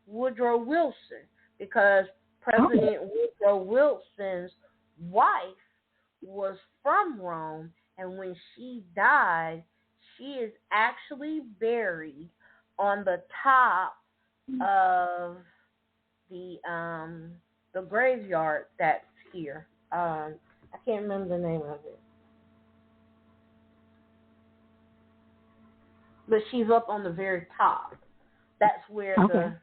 Woodrow Wilson, because President Woodrow Wilson's wife was from Rome, and when she died, she is actually buried on the top of the graveyard that's here. I can't remember the name of it, but she's up on the very top. That's where the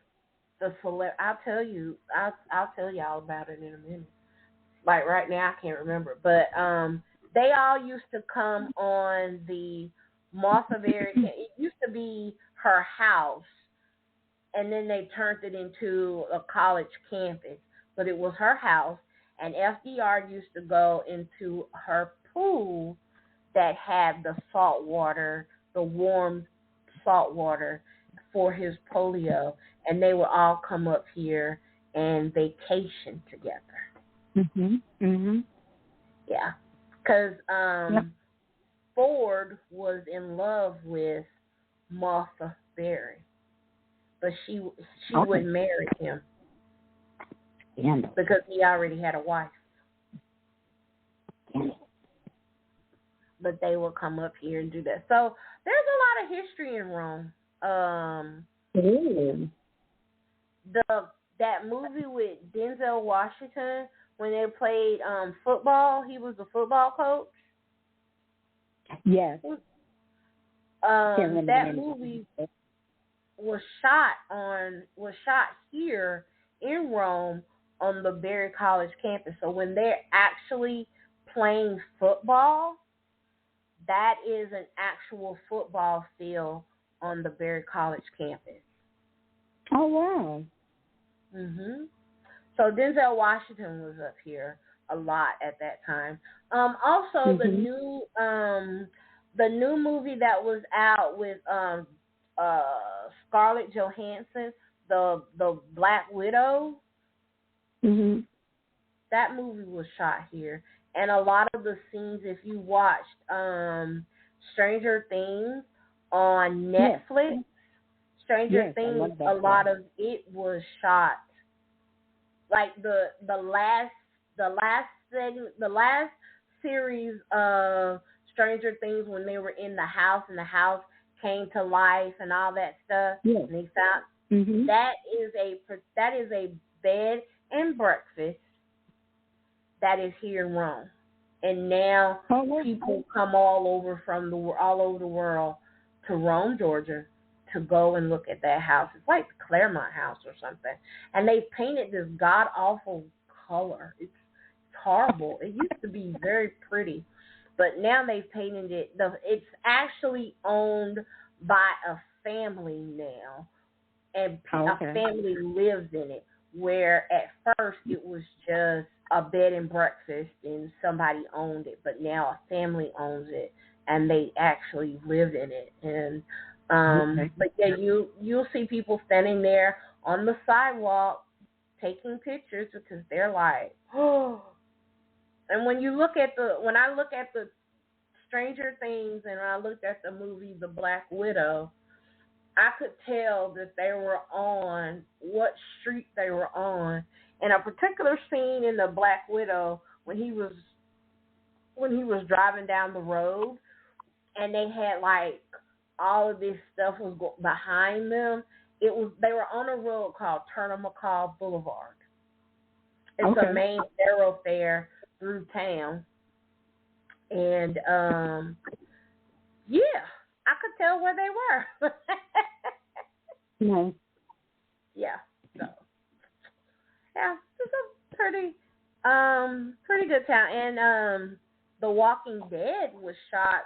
I'll tell you all about it in a minute. Like right now, I can't remember, but they all used to come on the Martha Berry. It used to be her house, and then they turned it into a college campus, but it was her house, and FDR used to go into her pool that had the salt water, the warm salt water for his polio, and they would all come up here and vacation together. Mhm. Mhm. Yeah, because Ford was in love with Martha Berry, but she wouldn't marry him because he already had a wife. But they will come up here and do that. So there's a lot of history in Rome. That movie with Denzel Washington, when they played football, he was the football coach. Yes. That movie was shot here in Rome on the Berry College campus. So when they're actually playing football, that is an actual football field on the Berry College campus. Oh wow. Mhm. So Denzel Washington was up here a lot at that time. Also the new movie that was out with Scarlett Johansson, the Black Widow. Mhm. That movie was shot here, and a lot of the scenes, if you watched Stranger Things on Netflix, Stranger Things, a lot of it was shot. Like the last series of Stranger Things, when they were in the house and the house came to life and all that stuff. Yes. And they found that is a bed and breakfast that is here in Rome. And now people come all over the world to Rome, Georgia, to go and look at that house. It's like the Claremont House or something. And they painted this god-awful color. It's horrible. It used to be very pretty, but now they've painted it. It's actually owned by a family now, and a family lives in it, where at first it was just a bed and breakfast and somebody owned it, but now a family owns it and they actually live in it. And but yeah, you'll see people standing there on the sidewalk taking pictures because they're like, oh. And when I look at the Stranger Things and I looked at the movie The Black Widow, I could tell that they were on what street they were on. In a particular scene in The Black Widow, when he was driving down the road, and they had like all of this stuff was behind them. They were on a road called Turner McCall Boulevard. It's a main thoroughfare through town, and yeah, I could tell where they were. No. Yeah. So yeah, it's a pretty good town. And The Walking Dead was shot.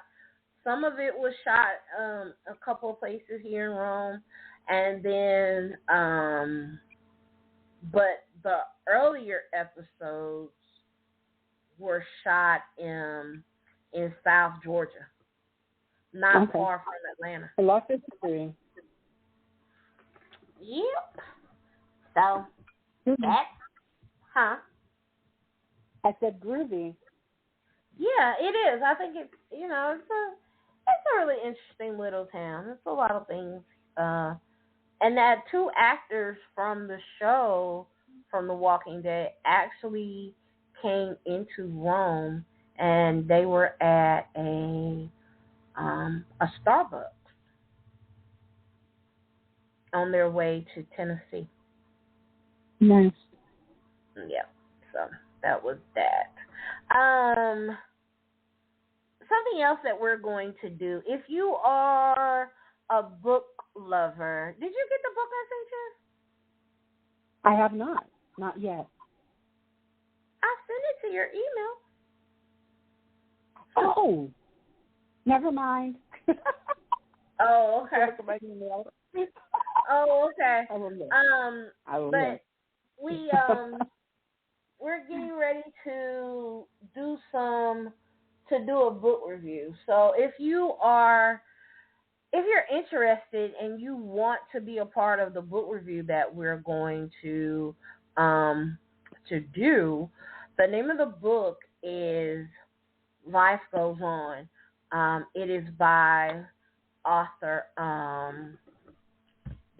Some of it was shot a couple of places here in Rome, and then but the earlier episodes were shot in South Georgia, not far from Atlanta. I love history. Yep. So that's, I said groovy. Yeah, it is. I think it's a really interesting little town. It's a lot of things. And that two actors from the show, from The Walking Dead, actually came into Rome, and they were at a Starbucks on their way to Tennessee. Nice. Yeah, so that was that. Something else that we're going to do, if you are a book lover, did you get the book I sent you? I have not yet. I sent it to your email. Oh, never mind. Oh, okay. Oh, okay. I will look. But we're getting ready to do a book review. So if you're interested and you want to be a part of the book review that we're going to do, the name of the book is Life Goes On. It is by author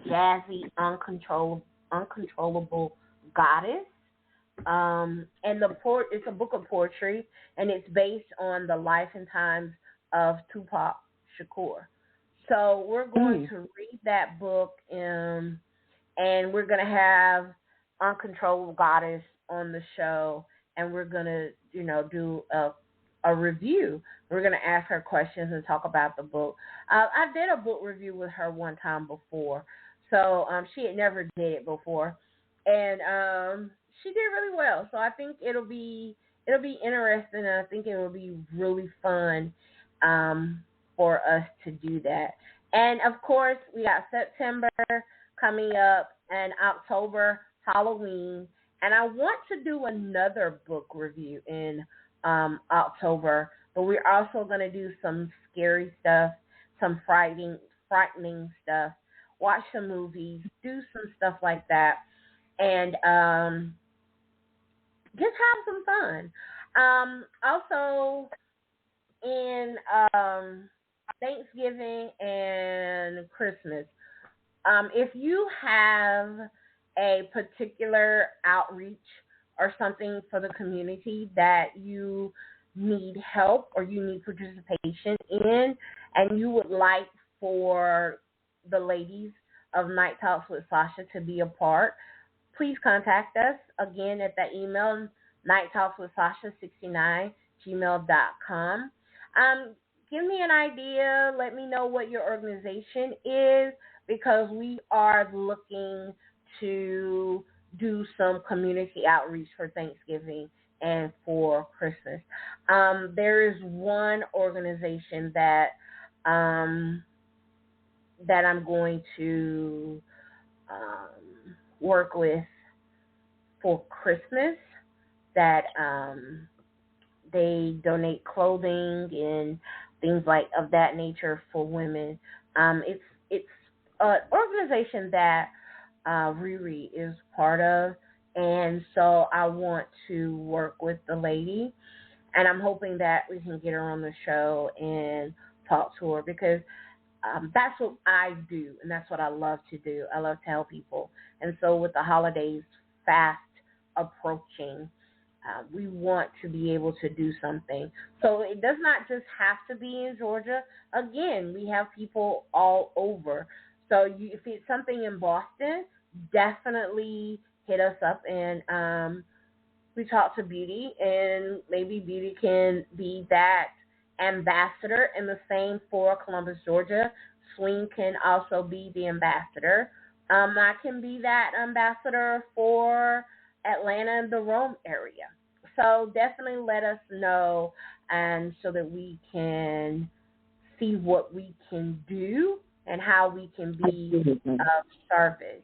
Jazzy Uncontrollable Goddess. And it's a book of poetry, and it's based on the life and times of Tupac Shakur. So we're going to read that book, and we're going to have Uncontrollable Goddess on the show, and we're going to, do a review. We're going to ask her questions and talk about the book. I did a book review with her one time before, so she had never did it before, and she did really well. So I think it'll be interesting, and I think it will be really fun for us to do that. And of course, we got September coming up and October, Halloween, and I want to do another book review in October, but we're also going to do some scary stuff, some frightening stuff, watch some movies, do some stuff like that, and just have some fun. Also, in Thanksgiving and Christmas, if you have a particular outreach or something for the community that you need help or you need participation in, and you would like for the Ladies of Nite Talks with Sasha to be a part, please contact us again at that email, nighttalkswithsasha69 gmail.com. Give me an idea. Let me know what your organization is, because we are looking to do some community outreach for Thanksgiving and for Christmas. There is one organization that that I'm going to work with for Christmas, that they donate clothing and things like of that nature for women. It's an organization that Riri is part of, and so I want to work with the lady, and I'm hoping that we can get her on the show and talk to her, because that's what I do, and that's what I love to do. I love to help people. And so with the holidays fast approaching, we want to be able to do something. So it does not just have to be in Georgia. Again, we have people all over. So if it's something in Boston, definitely hit us up, and we talk to Beauty, and maybe Beauty can be that ambassador, and the same for Columbus, Georgia. Swing can also be the ambassador. I can be that ambassador for Atlanta and the Rome area. So definitely let us know, and so that we can see what we can do and how we can be of service.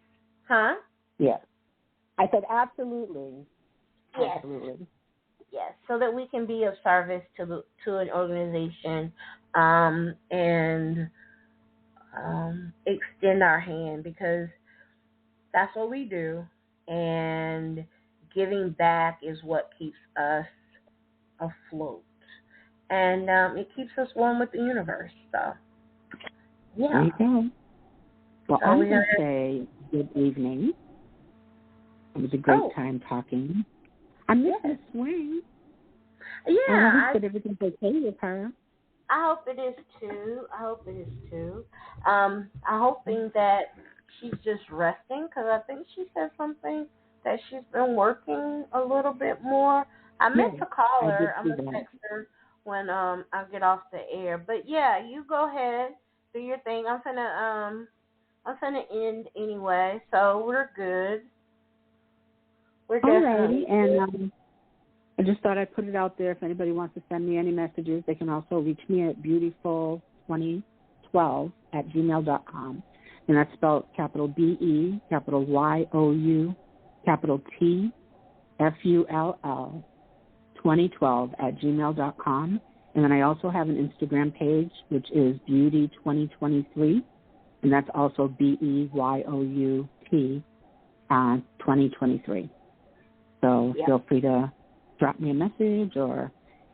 Huh? Yes. I said absolutely. Yes. Absolutely. Yes, so that we can be of service to an organization, and extend our hand, because that's what we do, and giving back is what keeps us afloat, and it keeps us one with the universe. So, yeah. There you go. Well, So I'm going to say good evening. It was a great time talking. I miss Miss Swing. Yeah, I hope that everything's okay with her. I hope it is too. I'm hoping that she's just resting, because I think she said something that she's been working a little bit more. I meant to call her. I'm going to text her when I get off the air. But yeah, you go ahead, do your thing. I'm finna end anyway, so we're good. We're definitely good. And I just thought I'd put it out there. If anybody wants to send me any messages, they can also reach me at beautiful2012@gmail.com. And that's spelled capital B-E, capital Y-O-U, capital T-F-U-L-L, 2012@gmail.com. And then I also have an Instagram page, which is Beauty2023. And that's also B-E-Y-O-U-T 2023. So feel free to drop me a message or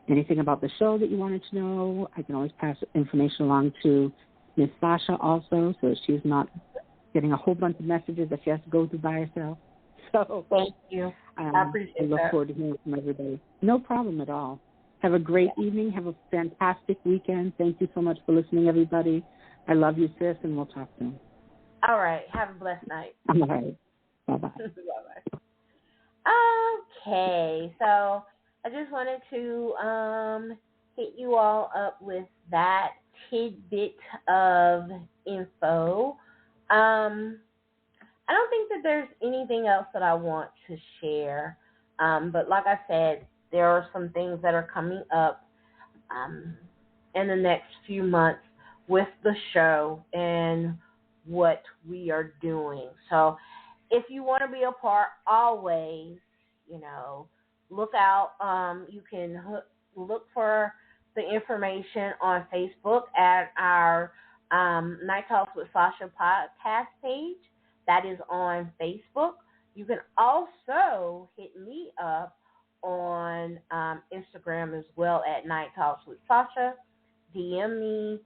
anything about the show that you wanted to know. I can always pass information along to Miss Sasha also, so she's not getting a whole bunch of messages that she has to go through by herself. So thank you. I appreciate I look forward to hearing from everybody. No problem at all. Have a great evening. Have a fantastic weekend. Thank you so much for listening, everybody. I love you, sis, and we'll talk soon. All right. Have a blessed night. All right. Bye-bye. Bye-bye. Okay, so I just wanted to hit you all up with that tidbit of info. I don't think that there's anything else that I want to share, but like I said, there are some things that are coming up in the next few months with the show and what we are doing. So if you want to be a part, always, look out. You can look for the information on Facebook at our Night Talks with Sasha podcast page. That is on Facebook. You can also hit me up on Instagram as well at Night Talks with Sasha. DM me.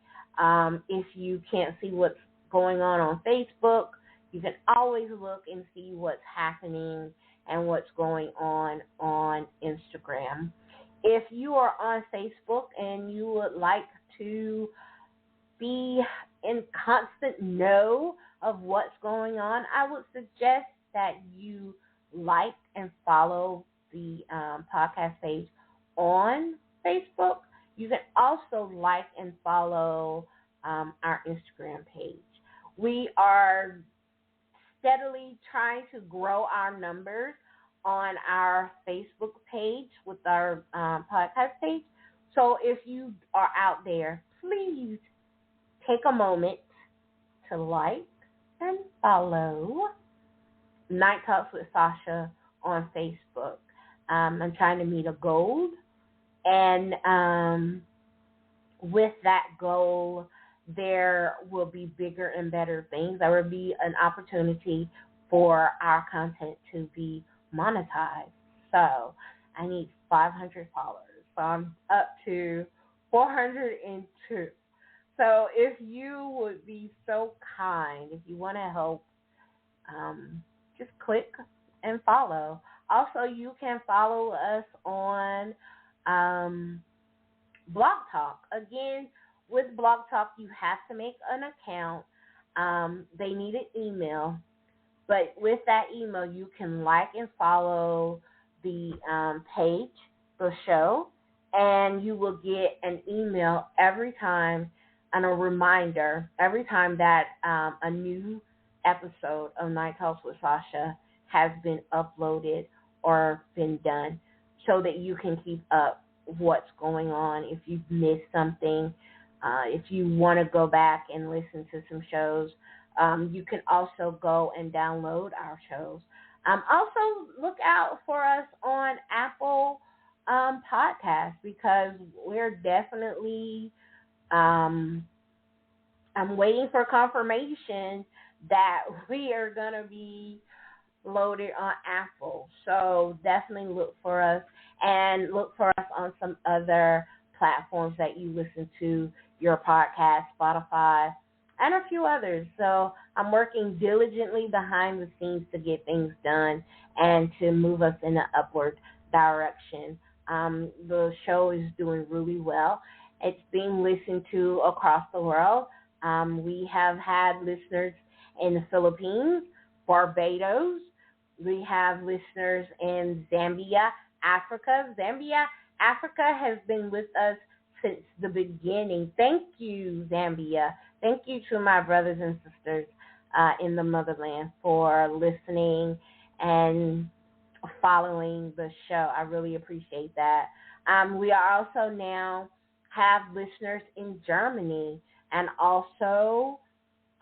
If you can't see what's going on Facebook, you can always look and see what's happening and what's going on Instagram. If you are on Facebook and you would like to be in constant know of what's going on, I would suggest that you like and follow the podcast page on Facebook. You can also like and follow our Instagram page. We are steadily trying to grow our numbers on our Facebook page with our podcast page. So if you are out there, please take a moment to like and follow Nite Talks with Sasha on Facebook. I'm trying to meet a goal, and with that goal, there will be bigger and better things. There will be an opportunity for our content to be monetized. So I need 500 followers. So I'm up to 402. So if you would be so kind, if you want to help, just click and follow. Also, you can follow us on Blog Talk. Again, with Blog Talk, you have to make an account. They need an email. But with that email, you can like and follow the page, the show, and you will get an email every time and a reminder every time that a new episode of Nite Talks with Sasha has been uploaded or been done, so that you can keep up what's going on. If you've missed something, if you want to go back and listen to some shows, you can also go and download our shows. Also, look out for us on Apple Podcasts, because we're definitely, I'm waiting for confirmation that we are going to be loaded on Apple. So definitely look for us, and look for us on some other platforms that you listen to your podcast, Spotify, and a few others. So I'm working diligently behind the scenes to get things done and to move us in an upward direction. The show is doing really well. It's being listened to across the world. We have had listeners in the Philippines, Barbados. We have listeners in Zambia, Africa. Zambia, Africa has been with us since the beginning. Thank you, Zambia. Thank you to my brothers and sisters in the motherland for listening and following the show. I really appreciate that. We are also now have listeners in Germany and also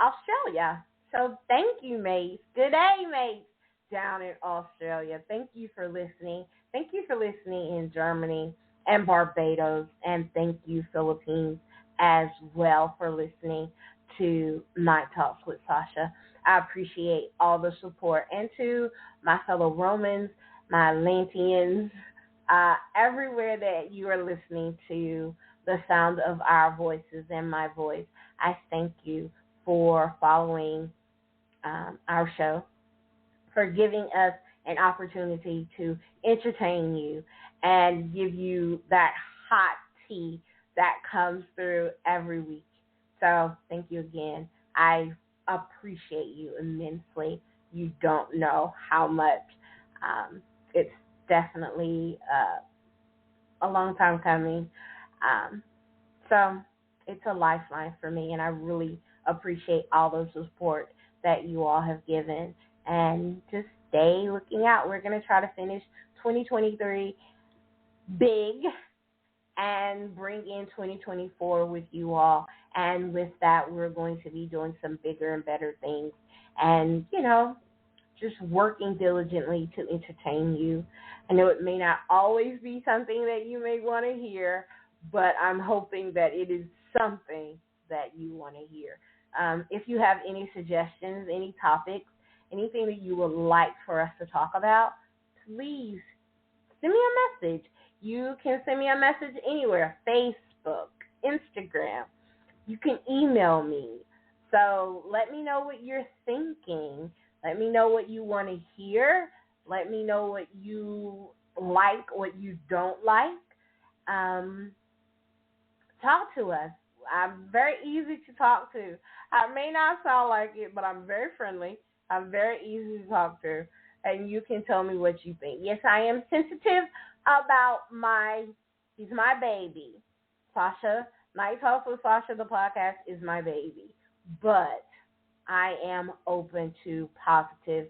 Australia. So thank you, mates. Good day, mates, down in Australia. Thank you for listening. Thank you for listening in Germany and Barbados. And thank you, Philippines, as well, for listening to Nite Talks with Sasha. I appreciate all the support. And to my fellow Romans, my Atlanteans, everywhere that you are listening to the sound of our voices and my voice, I thank you for following our show, for giving us an opportunity to entertain you and give you that hot tea that comes through every week. So thank you again. I appreciate you immensely. You don't know how much. It's definitely a long time coming. So it's a lifeline for me, and I really appreciate all the support that you all have given. And just stay looking out. We're going to try to finish 2023 big and bring in 2024 with you all. And with that, we're going to be doing some bigger and better things. And, just working diligently to entertain you. I know it may not always be something that you may want to hear, but I'm hoping that it is something that you want to hear. If you have any suggestions, any topics, anything that you would like for us to talk about, please send me a message. You can send me a message anywhere, Facebook, Instagram. You can email me. So let me know what you're thinking. Let me know what you want to hear. Let me know what you like, what you don't like. Talk to us. I'm very easy to talk to. I may not sound like it, but I'm very friendly. I'm very easy to talk to. And you can tell me what you think. Yes, I am sensitive about my He's my baby. Sasha, Nite Talks with Sasha, the podcast, is my baby. But I am open to positive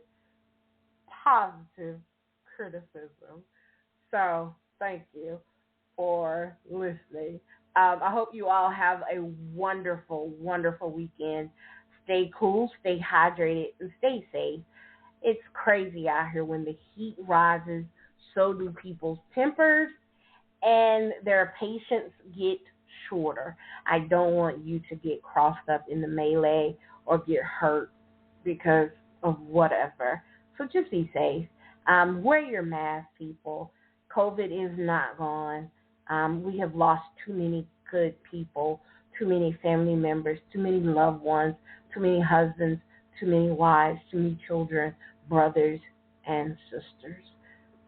criticism. So thank you for listening. I hope you all have a wonderful, wonderful weekend. Stay cool, stay hydrated, and stay safe. It's crazy out here. When the heat rises, so do people's tempers, and their patience get shorter. I don't want you to get crossed up in the melee or get hurt because of whatever. So just be safe. Wear your mask, people. COVID is not gone. We have lost too many good people, too many family members, too many loved ones, too many husbands, too many wives, too many children, brothers, and sisters.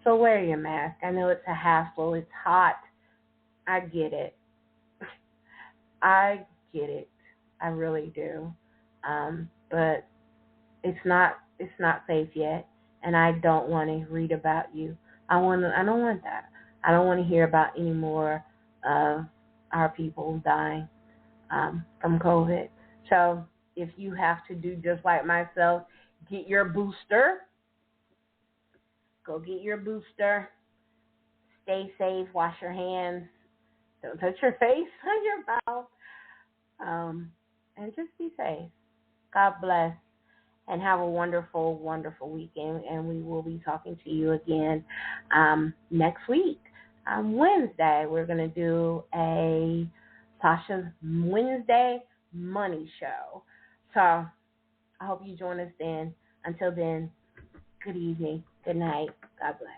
So wear your mask. I know it's a hassle. It's hot. I get it. I get it. I really do. But it's not safe yet, and I don't want to read about you. I don't want that. I don't want to hear about any more of our people dying from COVID. So if you have to do just like myself, get your booster. Go get your booster. Stay safe. Wash your hands. Don't touch your face or your mouth. And just be safe. God bless. And have a wonderful, wonderful weekend. And we will be talking to you again next week. Wednesday, we're going to do a Sasha's Wednesday Money Show. So I hope you join us then. Until then, good evening, good night, God bless.